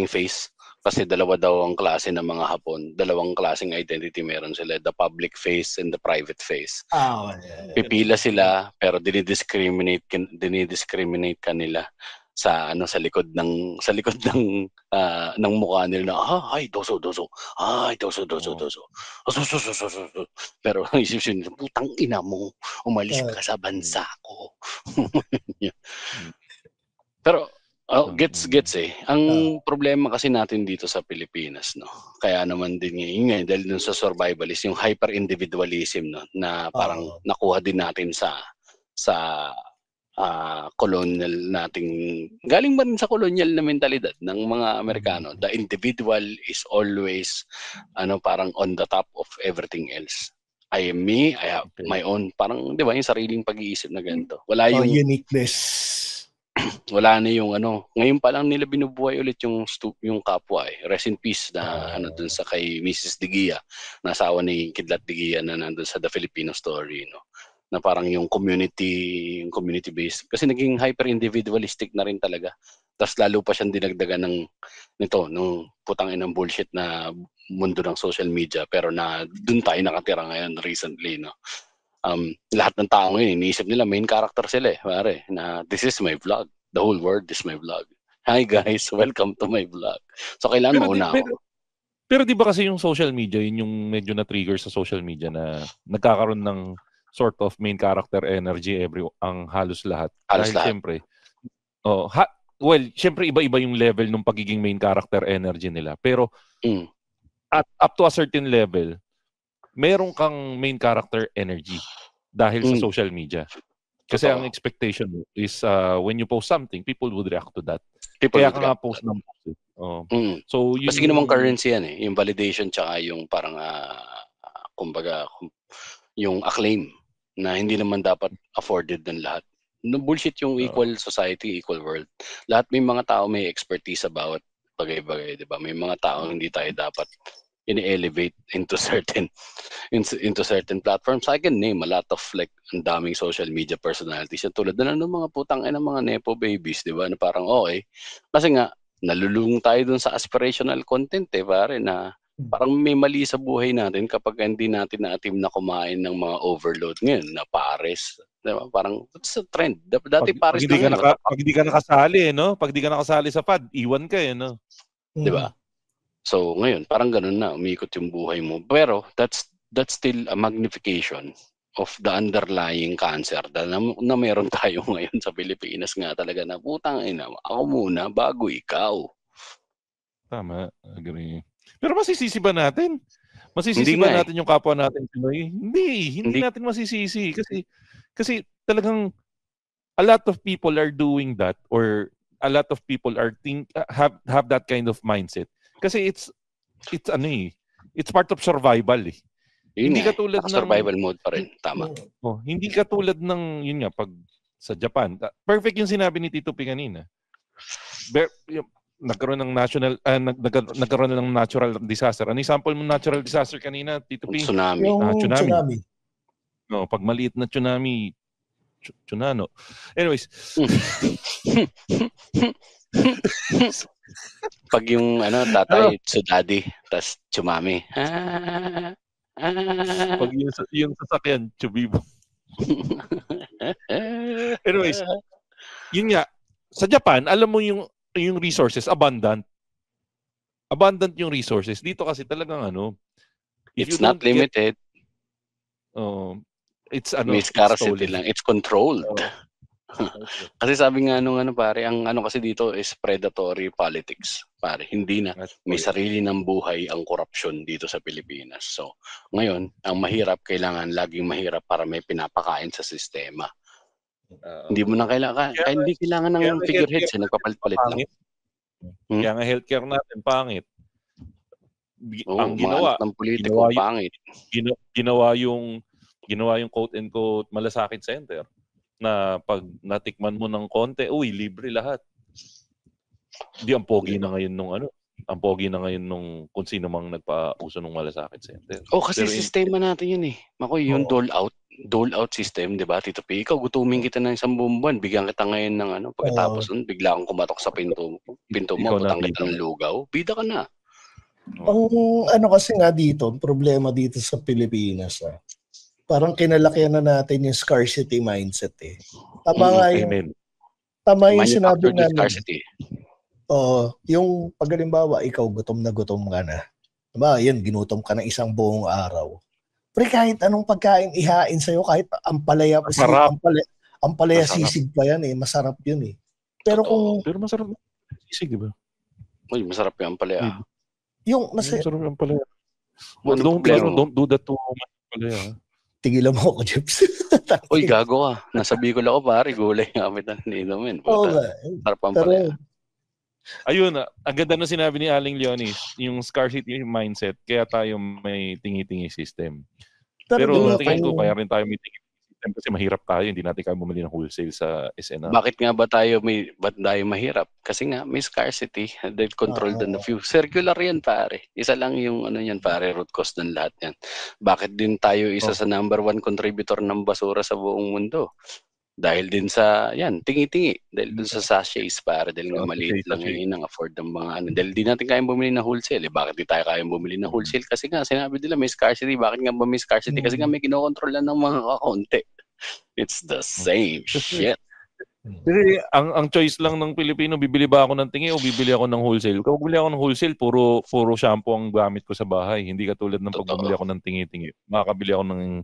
face kasi dalawa daw ang klase ng mga Hapon, dalawang klaseng identity meron sila, the public face and the private face. Pipila sila pero dinidiscriminate kanila sa likod ng mukha nila na ay doso pero isipin putang ina mo umalis ka sa bansa ko. Pero gets ang problema kasi natin dito sa Pilipinas kaya naman din ngayon dahil dun sa survivalist yung hyper individualism na parang nakuha din natin sa colonial nating galing ba rin sa colonial na mentalidad ng mga Amerikano. The individual is always parang on the top of everything else. I am me, I have my own parang 'di ba yung sariling pag-iisip na ganito. Wala yung uniqueness. Wala na yung ngayon pa lang nila binubuhay ulit yung kapwa Rest in peace na dun sa kay Mrs. De Guia, na asawa ni Kidlat De Guia na nandun sa The Filipino Story na parang yung community based kasi naging hyper individualistic na rin talaga. Tapos lalo pa siyang dinagdagan nung putang inang bullshit na mundo ng social media pero na dun tayo nakatira ngayon recently lahat ng tao ngayon iniisip nila main character sila pare na this is my vlog, the whole world is my vlog. Hi guys, welcome to my vlog. So kailangan mauna ako. Pero di ba kasi yung social media yun yung medyo na-trigger sa social media na nagkakaroon ng sort of main character energy ang halos lahat. Dahil siyempre, siyempre iba-iba yung level ng pagiging main character energy nila. Pero at up to a certain level, meron kang main character energy dahil sa social media. Kasi ang expectation mo is when you post something, people would react to that. Kaya ka nga post ng post. So, kasi naman currency yan yung validation tsaka yung parang kumbaga yung acclaim na hindi naman dapat afforded ng lahat. No bullshit yung equal society, equal world. Lahat may mga tao may expertise sa bawat bagay-bagay, 'di ba? May mga tao hindi tayo dapat ini-elevate into certain platforms. I can name a lot of like ang daming social media personalities yung tulad na ng mga putang ng mga nepo babies, di ba? Na parang okay. Kasi nga nalulung tayo dun sa aspirational content pare na parang may mali sa buhay natin kapag hindi natin na-attempt na kumain ng mga overload ngayon na pares. Diba? Parang it's a trend. Dati pares na pag hindi ka nakasali, no? Pag hindi ka nakasali sa pad, iwan ka no? Diba? So ngayon, parang ganun na, umiikot yung buhay mo. Pero that's still a magnification of the underlying cancer na meron tayo ngayon sa Pilipinas nga talaga na putang ina, ako muna bago ikaw. Tama, agree. Pero masisisi ba natin? Masisisi ba natin yung kapwa natin Pinoy? Hindi natin masisisi kasi talagang a lot of people are doing that or a lot of people are have that kind of mindset. Kasi it's part of survival Hindi katulad ng survival mode pa rin, tama. Hindi katulad ng yun nga pag sa Japan. Perfect yung sinabi ni Tito P kanina. Nagkaroon ng nagkaroon ng natural disaster. Ano example mo natural disaster kanina, Tito P? Tsunami. Tsunami. No, pag maliit na tsunami, tsunano. Anyways, pag yung tatay, tsudadi, tas tsumami. Pag yung sasakyan, chubibo. Anyways, yun nga, sa Japan, alam mo yung resources, abundant. Abundant yung resources. Dito kasi talagang it's not limited. It's may scarcity lang. It's controlled. Kasi sabi nga pare, ang kasi dito is predatory politics. Pare, hindi na may sarili ng buhay ang korupsyon dito sa Pilipinas. So, ngayon, ang mahirap, kailangan laging mahirap para may pinapakain sa sistema. Hindi mo na kailangan, hindi kailangan ng figureheads, nagpapalit-palit lang. Kaya nga healthcare natin, pangit. Ang ginawa, ng politiko, pangit. Ginawa yung quote and quote malasakit center na pag natikman mo ng konti, libre lahat. Hindi ang pogi na ngayon ang pogi na ngayon nung kung sino mang nagpauso ng malasakit center. Kasi sistema natin yun Makoy, yung dole out system, di ba? Tito P, ikaw gutumin kita ng isang buwan, bigyan kita ngayon ng pagkatapos nun, bigla kang kumatok sa pinto mo, putang kita ng lugaw, bida ka na. Ang kasi nga dito, problema dito sa Pilipinas, parang kinalakihan na natin yung scarcity mindset Tama nga yung sinabi namin. Scarcity. Yung paghalimbawa, ikaw gutom na diba, yan, ginutom ka ng isang buong araw. Pero kahit anong pagkain ihain sa'yo, kahit ampalaya sisig pa yan masarap yun Pero Pero masarap sisig, diba? Masarap yung ampalaya. Masarap yung ampalaya. Don't do that to ampalaya. Tigilan mo ako, Jeps. Gago ka. Nasa Bicol ako, pare. Gulay nga kami nito, men. Sarap ang pala. Ayun, ang ganda na sinabi ni Aling Leonis, yung scarcity mindset, kaya tayo may tingi-tingi system. Pero tingin ko, kaya rin tayo may tingi-tingi system kasi mahirap tayo, hindi natin kaya bumili ng wholesale sa SNR. Bakit nga ba tayo mahirap? Kasi nga, may scarcity, they're controlled on the few. Circular yan, pare. Isa lang yung pare, root cause ng lahat yan. Bakit din tayo isa sa number 1 contributor ng basura sa buong mundo? Dahil din sa, tingi-tingi. Dahil din sa sachets, pare. Dahil nga maliit lang yung afford ng mga Dahil di natin kayang bumili ng wholesale. Bakit di tayo kayang bumili ng wholesale? Kasi nga, sinabi nila may scarcity. Bakit nga ba may scarcity? Kasi nga may kinokontrol lang ng mga kakonti. It's the same shit. Kasi ang choice lang ng Pilipino, bibili ba ako ng tingi o bibili ako ng wholesale? Kung bibili ako ng wholesale, puro shampoo ang gamit ko sa bahay. Hindi katulad ng pag bumili ako ng tingi-tingi. Makakabili ako ng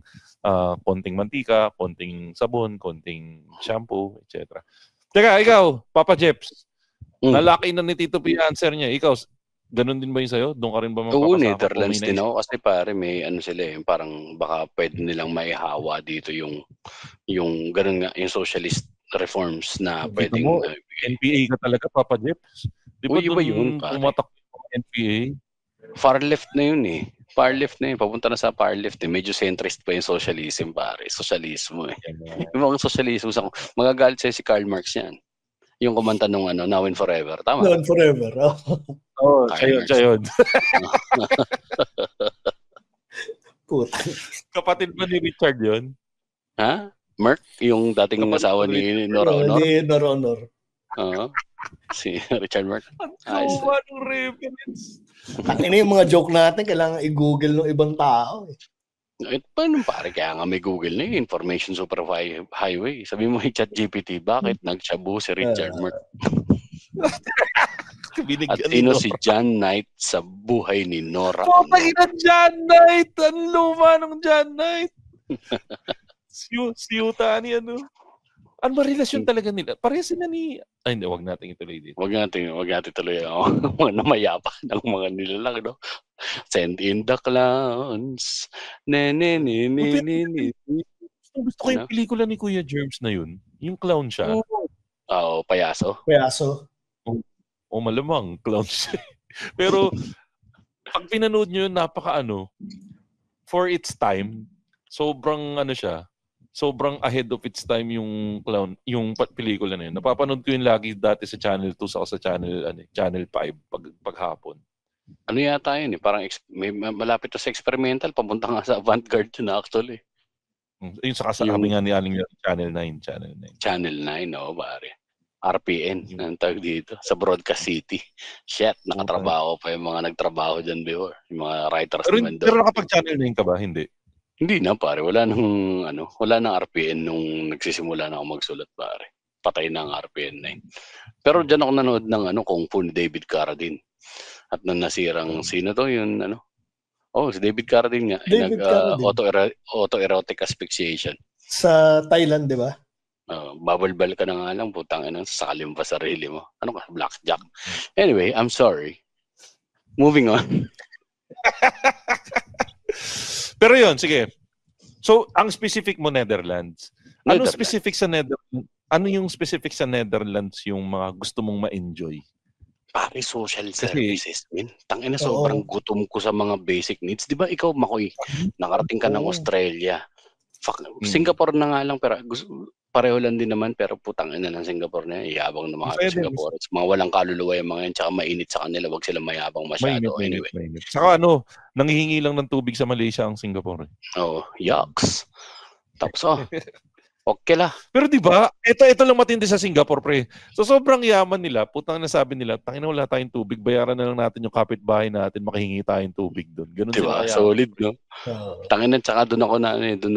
konting mantika, konting sabon, konting shampoo, etc. Teka, ikaw, Papa Jeps, nalaki na ni Tito P answer niya. Ikaw, ganun din ba yun sa'yo? Doon ka rin ba magpapasama? Oo, Netherlands din ako kasi pare may sila parang baka pwede nilang maihawa dito yung ganun nga, yung socialist reforms na pwedeng NPA ka talaga, Papa Jeps. Di ba doon umatak yung NPA? Far left na yun Far left na yun. Papunta na sa far left Medyo centrist pa yung socialism, pare. Socialismo Yung mga socialismo. Magagalit sa'yo si Karl Marx yan. Yung kumanta nung Now and Forever. Tama? Now and Forever. Siya yun. Kapatid ba ni Richard yun? Ha? Merc? Yung dating asawa ni Nora Honor? Ni Nora Honor. Si Richard Merc. Ang gawa ng reference. Ano yung mga joke natin, kailangan i-google ng ibang tao. Paano pare? Kaya nga may Google na yun, Information Superhighway. Sabi mo kay ChatGPT, bakit nagsabu si Richard Merc? At sino si John Knight sa buhay ni Nora Honor? Pagina John Knight! Ang luma ng John Knight! Siyuta ni ano? Ano ba relasyon talaga nila? Parehas sila ni... Ay, hindi. Wag natin ituloy dito. Wag natin tuloy. Mga namayapa ng mga nilalang, no? Send in the clowns. Gusto ko yung pelikula ni Kuya Germs na yun. Yung clown siya. Payaso. O malamang, clown siya. Pero, pag pinanood nyo yun, for its time, sobrang sobrang ahead of its time yung clown, yung pelikula na yun. Napapanood ko yun lagi dati sa Channel 2 sa Channel 5 paghapon. Ano yata yun Parang may malapit to sa experimental, papunta nga sa avant-garde yun actually. Yung sabi nga ni Aling Channel 9. Channel 9, pare. RPN, ang tawag dito, sa Broadcast City. Shit, nakatrabaho pa yung mga nagtrabaho dyan before. Yung mga writers naman doon. Pero nakapag-Channel 9 ka ba? Hindi. Hindi na pare, wala nang RPN nung nagsisimula na ako magsulat pare. Patay na ang RPN 9. Pero diyan ako nanood ng Kung Fu ni David Carradine. At nang nasirang sino to yun si David Carradine nga. Autoerotic asphyxiation. Sa Thailand, di ba? Babalbal ka na nga lang, putang ina, sakalin pa sarili mo. Ano ka, blackjack. Anyway, I'm sorry. Moving on. Pero yun, sige. So, ang specific mo Netherlands. Ano specific sa Netherlands? Ano yung specific sa Netherlands yung mga gusto mong ma-enjoy? Pare, social services, min. Tangina, sobrang gutom ko sa mga basic needs. Di ba ikaw, Makoy, nakarating ka ng Australia. Singapore na nga lang, pero pareho lang din naman, pero putang ina ng Singapore na yan. Iyabang ng mga Singapore. Mga walang kaluluwa yung mga yan, tsaka mainit sa kanila. Wag silang mayabang masyado. Mainit. Saka nanghihingi lang ng tubig sa Malaysia ang Singapore. Yucks. Tapos okay lah. Pero di ba, ito lang matindi sa Singapore, pre. So sobrang yaman nila, putang nasabi nila, tangina wala tayong tubig, bayaran na lang natin yung kapitbahay natin, makihingi tayong tubig doon. Ganun diba? Sila. Solid, no? Tangina, tsaka doon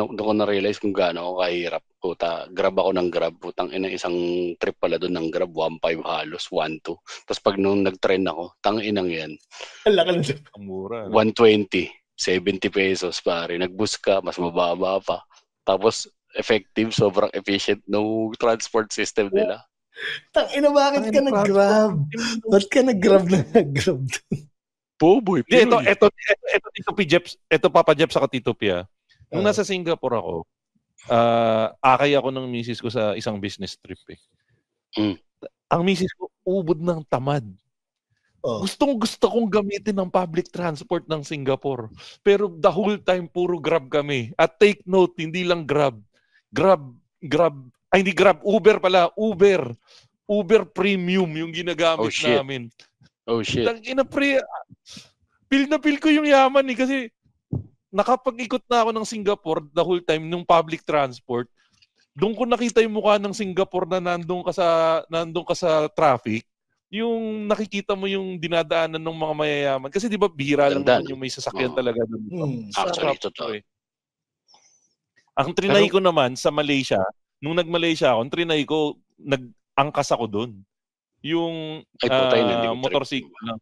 ako na-realize kung gaano ako kahirap. Puta, grab ako ng grab. Putang ina, isang trip pala doon ng grab, 1.5 halos, 1.2. Tapos pag nung nag-train ako, tanginang yan. Ang mura. 120, 70 pesos, pare. Nag-bus ka, mas mababa pa. Tapos, effective, sobrang efficient no transport system nila. Tangina, bakit ka nag-grab? Ba't ka nag-grab na nag-grab? Boy. Ito Tito P. Jeps, ito Papa Jeps sa Tito P. Nung nasa Singapore ako, akay ako ng misis ko sa isang business trip Ang misis ko, ubod ng tamad. Gusto kong gamitin ng public transport ng Singapore. Pero the whole time, puro Grab kami. At take note, hindi lang Grab, Uber pala. Uber Premium yung ginagamit namin. Oh, shit. Feel na feel ko yung yaman kasi nakapag-ikot na ako ng Singapore the whole time nung public transport. Doon ko nakita yung mukha ng Singapore na nandun ka sa traffic. Yung nakikita mo yung dinadaanan ng mga mayayaman. Kasi di ba bihira lang naman yung may sasakyan talaga doon. Actually, totoo. Ang trinay ko naman sa Malaysia, nung nag-Malaysia ako, ang trinay ko, nag-angkas ako doon. Yung motorsiklo lang.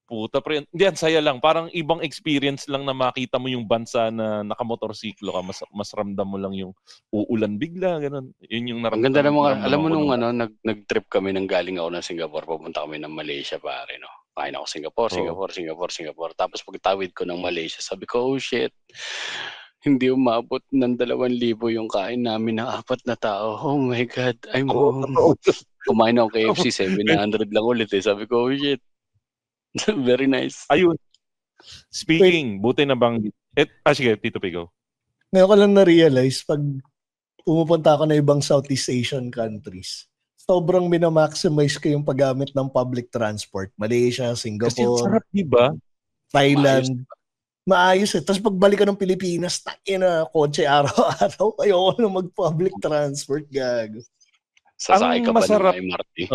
Puta, pre. Hindi, ang saya lang. Parang ibang experience lang na makita mo yung bansa na nakamotorsiklo ka. Mas ramdam mo lang yung uulan bigla. Ganun. Yun yung naramdaman. Ang ganda naman. Alam mo nung nag-trip kami nang galing ako ng Singapore, papunta kami ng Malaysia, pare, no? Kain ako Singapore. Tapos pagtawid ko ng Malaysia, sabi ko, oh shit. Hindi umabot ng 2,000 yung kain namin na 4 na tao. Oh my God. Kumain ako KFC, 700 lang ulit eh. Sabi ko, oh shit. Very nice. Ayun. Speaking, buti na bang... sige, Tito Pigo. Ngayon ko lang na-realize, pag pumupunta ako na ibang Southeast Asian countries, sobrang minamaximize ko yung paggamit ng public transport. Malaysia, Singapore. Kasi sarap, diba? Thailand. maayos eh. Tapos pagbalik ka ng Pilipinas, tangina, kotse araw-araw. Ayoko na mag-public transport, gago. Sasakay ka ba ng MRT?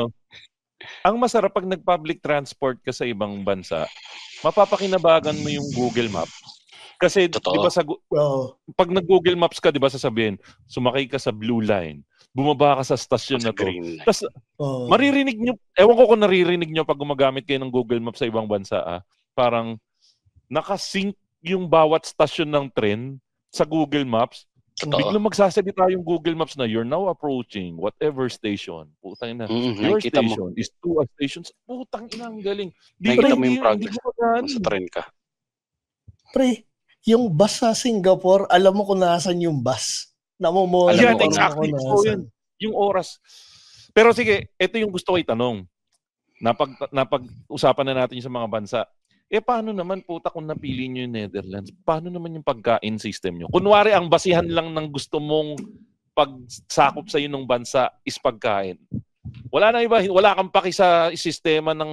Ang masarap pag nag-public transport ka sa ibang bansa, mapapakinabagan mo yung Google Maps. Kasi di ba pag nag-Google Maps ka, di ba sasabihin, sumakay ka sa Blue Line, bumaba ka sa stasyon na to. Tapos maririnig nyo, ewan ko kung naririnig nyo pag gumagamit kayo ng Google Maps sa ibang bansa, parang nakasync yung bawat stasyon ng tren sa Google Maps. Biglang magsasalita yung Google Maps na you're now approaching whatever station. Putang ina. Your station is 2 stations. Putang ina, ang galing. Nakikita mo yung progress sa tren ka. Pre, yung bus sa Singapore, alam mo kung nasan yung bus. Namumula mo kung exactly. So, yung oras. Pero sige, ito yung gusto ko itanong. Napag-usapan na natin yung sa mga bansa. Paano naman puta kung napili nyo yung Netherlands? Paano naman yung pagkain system nyo? Kunwari, ang basihan lang ng gusto mong pagsakop sa ng bansa is pagkain. Wala na iba, wala kang paki sa sistema ng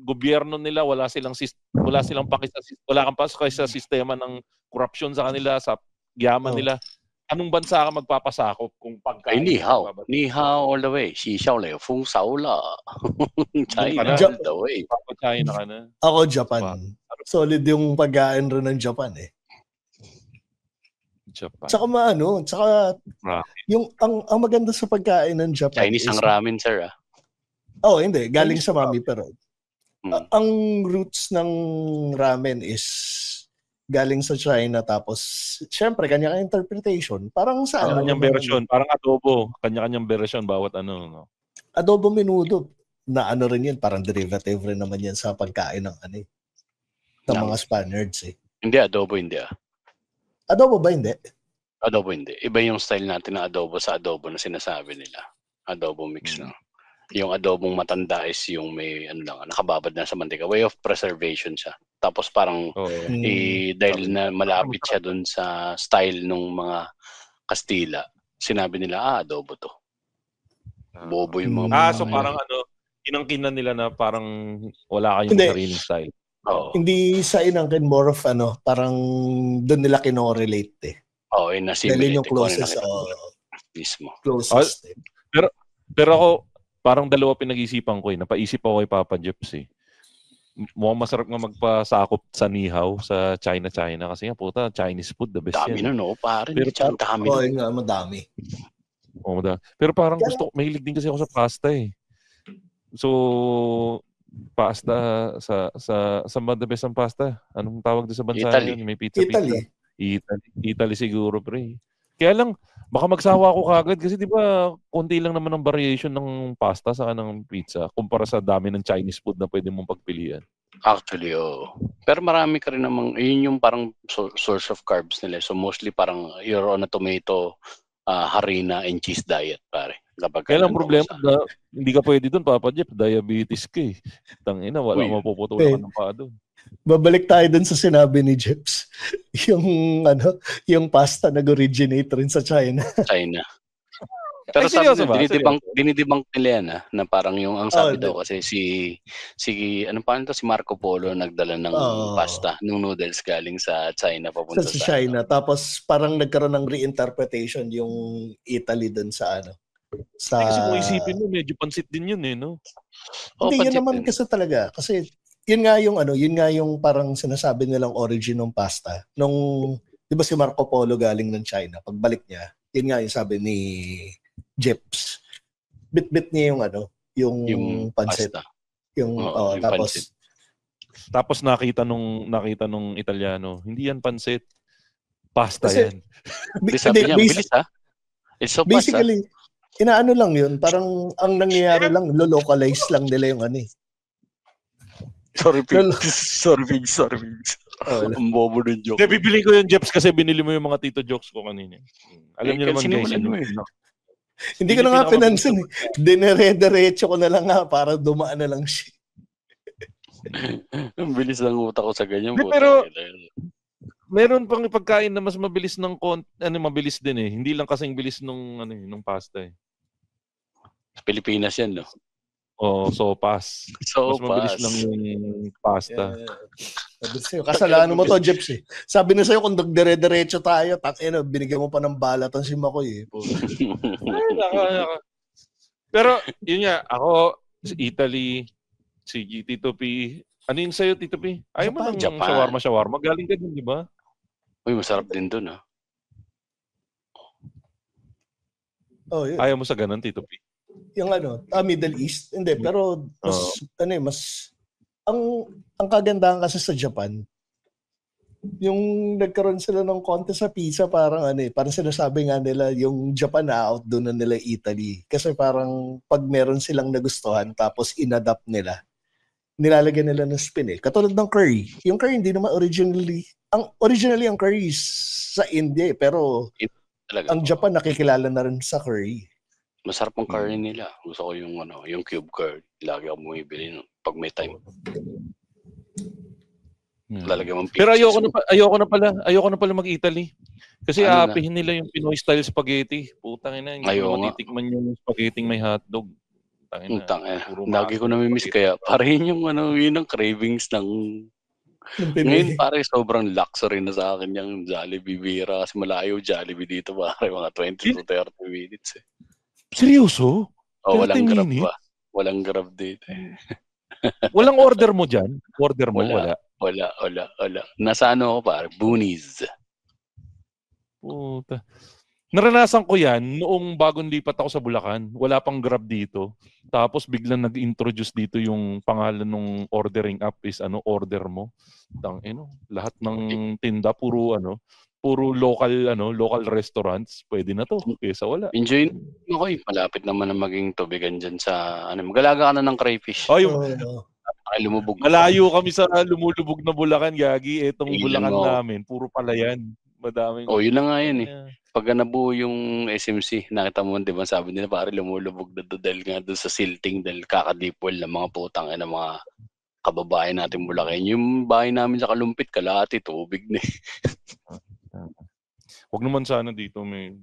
gobyerno nila, wala kang paki sa sistema ng korupsyon sa kanila, sa yaman nila. Anong bansa ka magpapasakop kung pagkain? Ni hao all the way. Si xiao le fu sao la. China all the way. China ka na. Ako Japan. Solid yung pagkain rin ng Japan eh. Japan. Tsaka yung ang maganda sa pagkain ng Japan Chinese ang ramen, sir. Hindi, galing sa mami pero ang roots ng ramen is galing sa China, tapos syempre kanya-kanya interpretation. Parang sa kanya-kanyang version, parang adobo, kanya-kanyang version bawat no. Adobo menudo na rin yun, parang derivative rin naman yan sa pagkain ng ng mga Spaniards eh. Hindi adobo, hindi Adobo ba hindi? Adobo hindi. Iba yung style natin ng adobo sa adobo na sinasabi nila. Adobo mix na. Yung adobong matanda is yung may nakababad na sa mantika. Way of preservation siya. Tapos parang dahil na malapit siya dun sa style ng mga Kastila, sinabi nila, adobo to. Bobo yung mga... so parang inangkinan nila na parang wala kayong sariling style. Hindi sa inangkin, more of parang doon nila kinorelate eh. Dahil yung closest mismo. Closest eh. Pero ako, parang dalawa pinag-isipan ko eh. Napaisip ako kay Papa Jeps eh. Mukhang masarap nga magpasakop sa Nihaw sa China kasi nga puta, Chinese food the best dami yan. Dami pare. Pero madami. Pero parang mahilig din kasi ako sa pasta eh. So, pasta sa the best ang pasta. Anong tawag doon sa bansa yun? May pizza. Italy siguro pre. Kaya lang, baka magsawa ako kagad kasi di ba konti lang naman ang variation ng pasta sa ng pizza kumpara sa dami ng Chinese food na pwede mong pagpilian. Actually, pero marami ka rin namang, yun yung parang source of carbs nila. So mostly parang you're on a tomato, harina, and cheese diet, pare. Kaya lang problema, hindi ka pwede doon, Papa Jeff, diabetes ka eh. Tangina, wala mapuputulan ka ng paa doon. Babalik tayo dun sa sinabi ni Jeps. Yung pasta nag-originate rin sa China. Pero dinidebunk nila yan na parang yung ang sabi daw kasi si Marco Polo nagdala ng pasta, ng noodles galing sa China papunta sa China. Tapos parang nagkaroon ng reinterpretation yung Italy dun sa kasi kung isipin mo, medyo pansit din yun eh, no? Hindi, yun naman kasi talaga. Kasi yun nga yung parang sinasabi nilang origin ng pasta. Di ba si Marco Polo galing ng China, pagbalik niya, yun nga yung sabi ni Jeps. Bit-bit niya yung pansit. Tapos nakita nung Italiano, hindi yan pansit. Pasta yan. Sabi niya, bilis ha? It's so basically, inaano lang yun. Parang ang nangyayari lang, localize lang nila yung Sorry, Pigs. Ang bobo ng joke. Bibili ko yung Jeps kasi binili mo yung mga tito jokes ko kanina. Alam niyo naman guys. Hindi ko na nga pinansin eh. Dinere-derecho ko na lang para dumaan na lang siya. Ang bilis ng utak ko sa ganyan. Pero meron pang pagkain na mas mabilis mabilis din eh. Hindi lang kasing bilis nung pasta eh. Pilipinas yan, no? sopas. Mas mabilis lang yung pasta. Sabi sa'yo, kasalanan mo to, Jeps eh. Sabi na sa'yo, kung dire-diretso tayo, binigyan mo pa ng balatan si Makoy eh. Pero, yun nga, ako, si Italy, si Tito P. Ano yun sa'yo, Tito P? Ayaw mo ng shawarma. Galing ka din, di ba? Uy, masarap din dun, ha? Oh, yun. Ayaw mo sa ganun, Tito P? Yung Middle East. Hindi, pero ang kagandahan kasi sa Japan, yung nagkaroon sila ng contest sa pizza, parang parang sinasabi nga nila, yung Japan na-outdo na nila Italy. Kasi parang pag meron silang nagustuhan, tapos inadapt nila, nilalagyan nila ng spin eh. Katulad ng curry. Yung curry hindi naman originally ang curry sa India pero ang Japan nakikilala na rin sa curry. Masarap ang curry nila. Gusto ko yung cube curry. Lagi ako bumibili pag may time. Lalagyan mo pero ayoko na pala mag-Italy. Kasi aapihin nila yung Pinoy style spaghetti. Putang ina, hindi ko matitikman yung spaghetti may hotdog. Lagi ko namimiss kaya parang yung yun ang cravings ng ngayon pare sobrang luxury na sa akin yung Jollibee bira kasi malayo Jollibee dito pare mga 20 to 30 minutes eh. Seryoso? Walang grab ba? Walang grab dito eh. Walang order mo dyan? Order mo? Wala. Nasa ako pare? Boonies. Puta. Naranasan ko yan noong bagong lipat ako sa Bulacan. Wala pang Grab dito. Tapos biglang nag-introduce dito yung pangalan ng ordering app is order mo. Lahat ng tinda puro local restaurants. Pwede na to. Kesa wala. Enjoy ako malapit naman na maging tubigan dyan sa magalaga ka na ng crayfish. Lumubog. Malayo kami sa lumulubog na Bulacan, Gagi. Etong Bulacan namin, puro palayan. Madaming. Yun na nga yan eh. Pag nabuo yung SMC, nakita mo, di ba, sabi nila pare lumulubog na dahil nga doon sa silting dahil kakadipol ng mga putang ng mga kababayan natin Bulacan. Yung bahay namin sa Kalumpit, kalahati, tubig na Huwag naman sana dito, may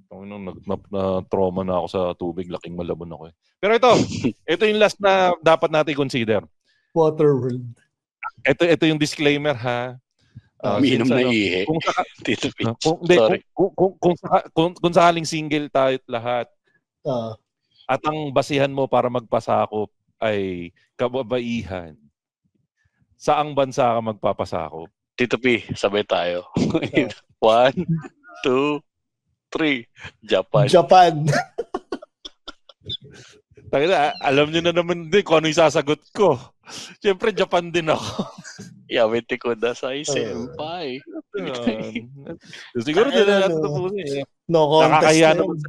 na-trauma na ako sa tubig, laking Malabon ako eh. Pero ito yung last na dapat natin consider. Waterworld. Ito yung disclaimer ha. Umiinom na ihi. Kung sakaling single tayo lahat, at ang basihan mo para magpasakop ay kababaihan, saang bansa ka magpapasakop? Tito P, sabay tayo. 1, 2, 3. Japan. Alam niyo na naman din kung ano yung sasagot ko. Siyempre, Japan din ako. Yawete ko na sa senpai. Siguro din na natin tapusin. No contest. Nakakahiya naman sa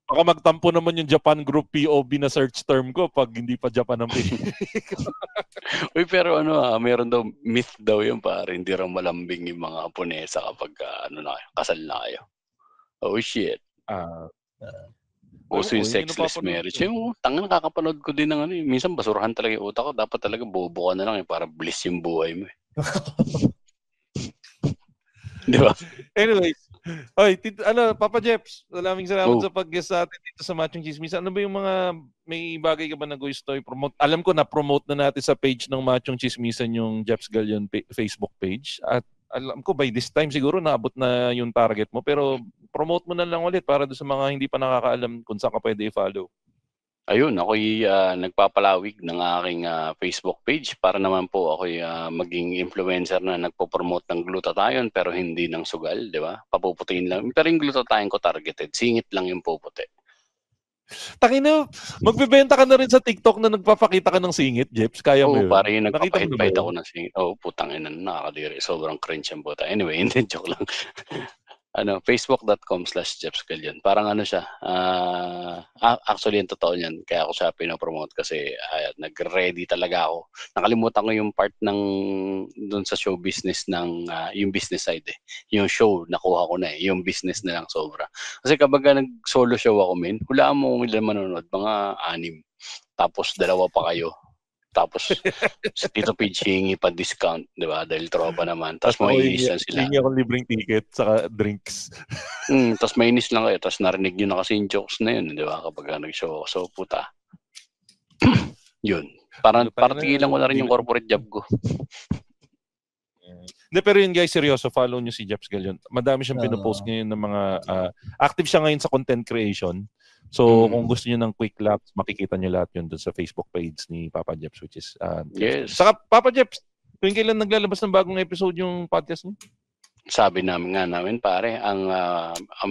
baka magtampo naman yung Japan Group POV na search term ko pag hindi pa Japan ang pinili ko. Uy, pero meron daw, myth daw yun pare, hindi raw malambing yung mga Haponesa kapag kasal na kayo. Oh shit. Also yung sexless marriage. Yung nakakapanood ko din ng minsan basurahan talaga yung utak ko. Dapat talaga bobo ka na lang para bliss yung buhay mo. Di ba? Anyways, Papa Jeps, maraming salamat sa pag-guest sa atin dito sa Machong Chismis. Ano ba yung mga, may bagay ka ba na gusto i-promote? Alam ko na-promote na natin sa page ng Machong Chismisan yung Jeps Galion Facebook page. At alam ko by this time siguro naabot na yung target mo. Pero promote mo na lang ulit para doon sa mga hindi pa nakakaalam kung saan ka pwede i-follow. Ayun, ako'y nagpapalawig ng aking Facebook page para naman po ako'y maging influencer na nagpo-promote ng glutathione pero hindi ng sugal, di ba? Papuputiin lang. Pero yung glutathione ko targeted, singit lang yung puputi. Tangina, magbebenta ka na rin sa TikTok na nagpapakita ka ng singit, Jeps? Kaya mo yun? Oo, parang yung nagpapahit ako ng singit. Putang ina, nakakadiri. Sobrang cringe yung puta. Anyway, hindi, joke lang. Facebook.com/JepsGalion. Parang siya. Actually, yung totoo niyan. Kaya ako siya pinopromote kasi nag-ready talaga ako. Nakalimutan ko yung part ng doon sa show business ng yung business side eh. Yung show, nakuha ko na eh. Yung business na lang sobra. Kasi kapag nag-solo show ako, hulaan mo kung ilan manonood. Mga 6. Tapos 2 pa kayo. Tapos si Tito Pidge hingi pa discount, di ba? Dahil tropa naman. Tapos mainis lang sila. Hingi akong libreng ticket saka drinks. Tapos mainis lang kayo. Tapos narinig nyo na kasi yung jokes na yun, di ba? Kapag nag-show ako. So, puta. Yun. Para tigilan ko na rin yung corporate job ko. Hindi, pero yun guys, seryoso, follow nyo si Jeps Galion. Madami siyang pinopost ngayon ng mga, active siya ngayon sa content creation. So, kung gusto nyo ng quick laps, makikita nyo lahat yun dun sa Facebook page ni Papa Jeps, which is, yes. Saka, Papa Jeps, tuwing kailan naglalabas ng bagong episode yung podcast niyo? Sabi namin pare, ang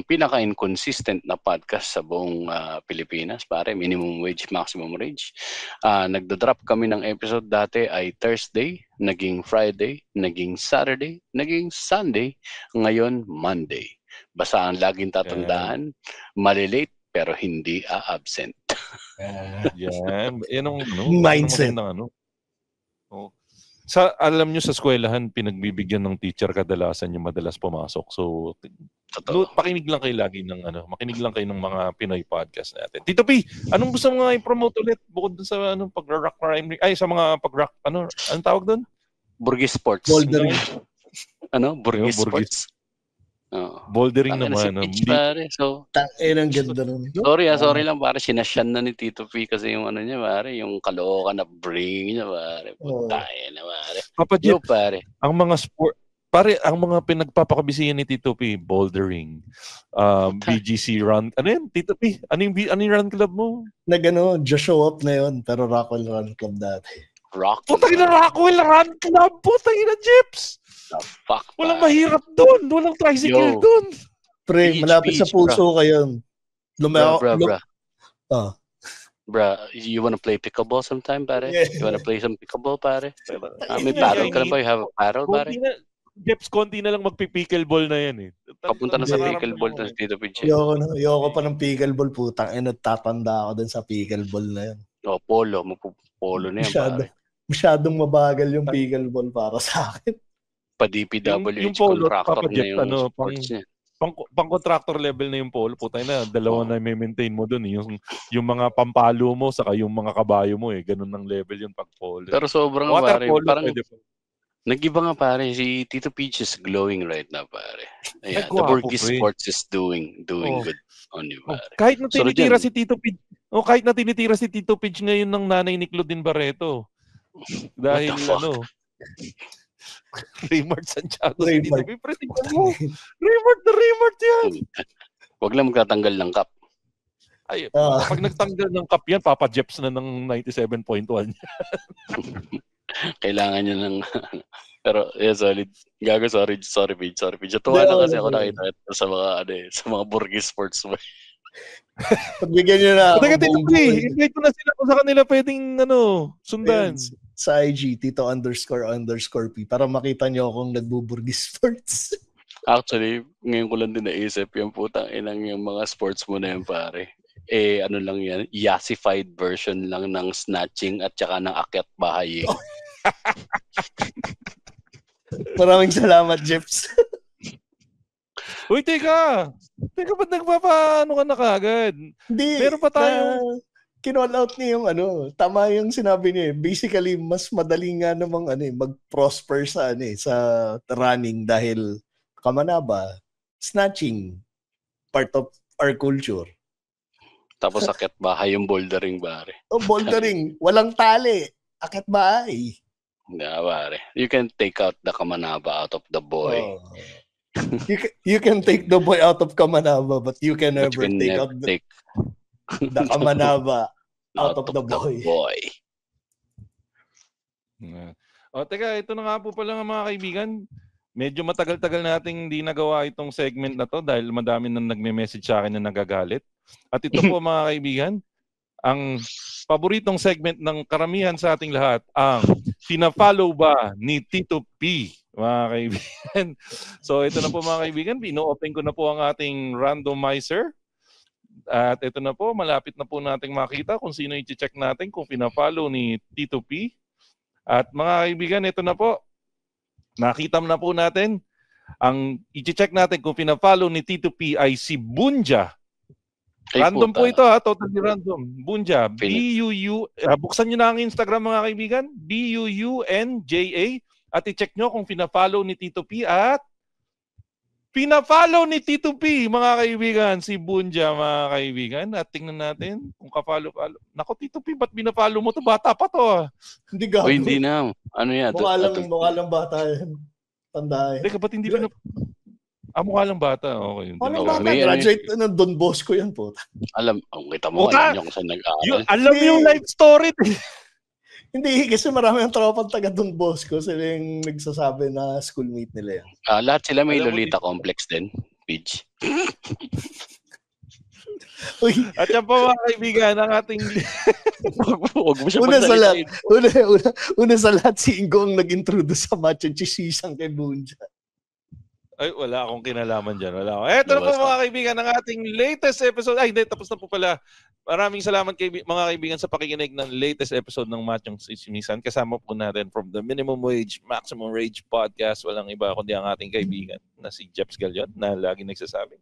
pinaka-inconsistent na podcast sa buong Pilipinas, pare, minimum wage, maximum wage. Nagda-drop kami ng episode dati ay Thursday, naging Friday, naging Saturday, naging Sunday, ngayon Monday. Basta ang laging tatandaan, malilate pero hindi a-absent. Yan. Yan ang mindset. Alam nyo sa eskwelahan, pinagbibigyan ng teacher kadalasan yung madalas pumasok. So, pakinig lang kayo lagi ng makinig lang kayo ng mga Pinoy podcast natin. Tito P, anong gusto mo nga i-promote ulit bukod dun sa pag-rock crime? Ay, sa mga pag-rock, anong tawag doon? Burgis Sports. Bouldering. Burgis Sports. Bouldering naman. Pare, so, ang ganda nun. Sorry lang, pare, sinasyan na ni Tito P kasi yung niya, pare, yung Caloocan na bring niya, pare. Putay na, pare. Papa Jeep, pare. Ang mga sport, pare, ang mga pinagpapakabisihan ni Tito P, bouldering, BGC run, ano yan, Tito P? Ano yung run club mo? Just show up na yun, pero Rockwell Run Club dati. Putay na Rockwell Run Club, putay na Jeeps! Fuck, walang mahirap doon. Walang tricycle doon. Pre, malapit sa puso kayo. Bro, you wanna play pickleball sometime, pare? Yeah. You wanna play some pickleball, pare? May paddle ka na ba? You have a paddle, pare? Jeps, konti na lang magpi-pickleball na yan eh. Papunta na sa pickleball na si Tito Pinche. Ayoko pa ng pickleball, putang. Tatanda ako dun sa pickleball na yan. Polo. Polo na yan, pare. Masyadong mabagal yung pickleball para sa akin. Pa-DPWH contractor na yung sports niya. Pang-contractor level na yung polo, putay na, dalawa na may maintain mo dun. Yung mga pampalo mo, saka yung mga kabayo mo ganun ng level yung pag-polo. Pero sobrang pare, parang nag-iba nga pare, si Tito Peach is glowing right now, pare. Ayan, the Burgis Sports is doing good on you, pare. Kahit na tinitira si Tito Peach, si Tito Peach ngayon ng nanay ni Claudine Barreto. Dahil Raymart Santiago. Raymart yan. Huwag lang magtatanggal ng cup. Ay, pag nagtanggal ng cup yan, Papa Jeps na ng 97.1. Kailangan niya ng pero solid. Gago, sorry Page. Tuwa na kasi ako nakita sa mga Burgis Sports. Pagbigyan niyo na. Invite ko na sila kung sa kanila pwedeng sundan. Sa IG, Tito__P para makita niyo akong nagbuburgis sports. Actually, ngayon ko lang din naisip yung putang inang yung mga sports mo na yan, pare. Ano lang yan, yassified version lang ng snatching at saka ng akyat bahay. Maraming salamat, Jeps. Uy, teka, ba't nagpapaano ka na kagad? Hindi. Meron pa tayo. Kinall out niya yung tama yung sinabi niya. Basically, mas madali nga namang mag-prosper sa running dahil kamanaba, snatching, part of our culture. Tapos akyat bahay yung bouldering, pare. Bouldering, walang tali. Akyat bahay. Pare. You can take out the kamanaba out of the boy. You can take the boy out of kamanaba, but you can never take the kamanaba out of the boy. Teka, ito na nga po pala mga kaibigan. Medyo matagal-tagal nating hindi nagawa itong segment na to dahil madami nang nagme-message sa akin na nagagalit. At ito po mga kaibigan, ang paboritong segment ng karamihan sa ating lahat, ang pina-follow ba ni Tito P, mga kaibigan. So ito na po mga kaibigan, ino-open ko na po ang ating randomizer. At ito na po, malapit na po nating makita kung sino i-check natin kung pina-follow ni Tito P. At mga kaibigan, ito na po. Nakita na po natin. Ang i-check natin kung pina-follow ni Tito P ay si Bunja. Random po ito totally random. Bunja, B-U-U. Buksan nyo na ang Instagram mga kaibigan. B-U-U-N-J-A. At i-check nyo kung pina-follow ni Tito P at Pina-follow ni Tito P, mga kaibigan. Si Bunja, mga kaibigan. At tingnan natin kung ka-follow. Nako, Tito P, ba't bina-follow mo to? Bata pa to ah. Hindi gago. Hindi na. Ano yan? Mukha lang bata yan. Tanda yan. Teka, ba't hindi mukha lang bata. Okay. Walang bata. Graduate ng Don Bosco yan po. Alam, kita mo, alam nyo kung saan nag-aaral. Alam yung life story. Hindi, kasi marami ang tropang taga Don Bosco. Sila yung nagsasabi na schoolmate nila yan. Lahat sila may Lolita complex din, Pidge. At yan po mga kaibigan, ang ating... Una sa lahat, si Ingo ang nag-introduce sa match and chisisang kay Bunja. Ay, wala akong kinalaman dyan. Wala akong. Eto na po mga kaibigan, ang ating latest episode. Ay, hindi, tapos na po pala. Maraming salamat mga kaibigan sa pakikinig ng latest episode ng Machong Sismisan. Kasama po natin from the Minimum Wage, Maximum Rage Podcast. Walang iba kundi ang ating kaibigan na si Jeps Galion na lagi nagsasabi.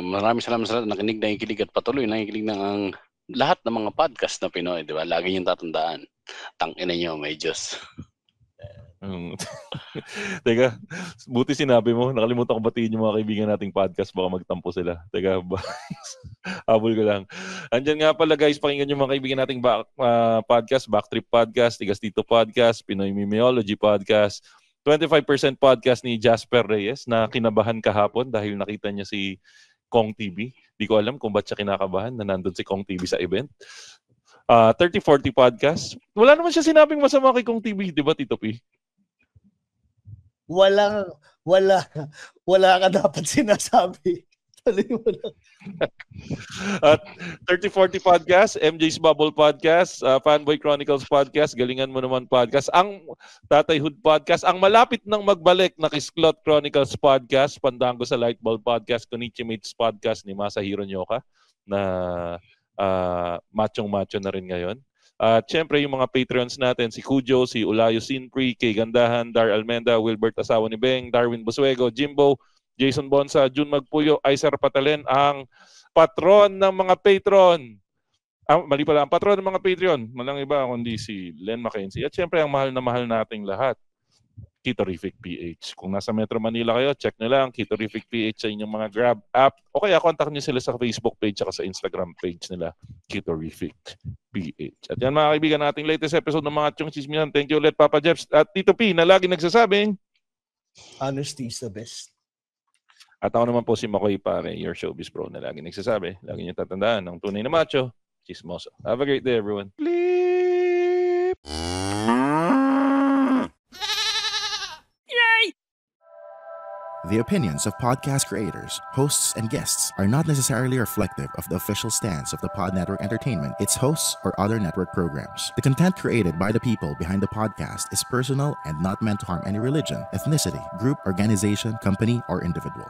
Maraming salamat sa nakikinig at patuloy nakikinig ng lahat ng mga podcast na Pinoy. Di ba? Lagi niyong tatandaan. Tangina niyo, may Diyos. Teka, buti sinabi mo. Nakalimutan ko batiin yung mga kaibigan nating podcast. Baka magtampo sila. Teka, habol ko lang. Andyan nga pala guys, pakinggan yung mga kaibigan nating podcast, Backtrip Podcast, Tigas Tito Podcast, Pinoy Mimeology Podcast, 25% podcast ni Jasper Reyes na kinabahan kahapon dahil nakita niya si Kong TV. Di ko alam kung ba't siya kinakabahan na nandun si Kong TV sa event. 30-40 podcast. Wala naman siya sinabing masama kay Kong TV, di ba Tito P? Wala ka dapat sinasabi. At 30-40 podcast, MJ's Bubble Podcast, Fanboy Chronicles Podcast, Galingan Mo Naman Podcast, ang Tatayhood Podcast, ang malapit nang magbalik na Kisklot Chronicles Podcast, Pandango sa Lightbulb Podcast, Konichi Mates Podcast ni Masahiro Nyoka na machong-macho na rin ngayon. At syempre yung mga Patreons natin, si Cujo, si Ulayo Sinpri, Kay Gandahan, Dar Almenda, Wilbert Asawa ni Beng, Darwin Busuego, Jimbo, Jason Bonsa, Jun Magpuyo, Aiser Patalen, ang patron ng mga Patron. Mali pala, ang patron ng mga Patreon. Malang iba kundi si Len Mackenzie. At syempre ang mahal na mahal nating lahat, Kitorific PH. Kung nasa Metro Manila kayo, check nyo lang Kitorific PH sa inyong mga Grab app o kaya contact nyo sila sa Facebook page at sa Instagram page nila, Kitorific PH. At yan mga kaibigan, nating latest episode ng mga Chong Chismisan. Thank you ulit Papa Jeps at Tito P na lagi nagsasabing honesty is the best. At ako naman po si Makoy Pare, your showbiz bro na lagi nagsasabi, lagi niyo tatandaan ng tunay na macho, chismoso. Have a great day everyone. Bleep! The opinions of podcast creators, hosts, and guests are not necessarily reflective of the official stance of the Pod Network Entertainment, its hosts, or other network programs. The content created by the people behind the podcast is personal and not meant to harm any religion, ethnicity, group, organization, company, or individual.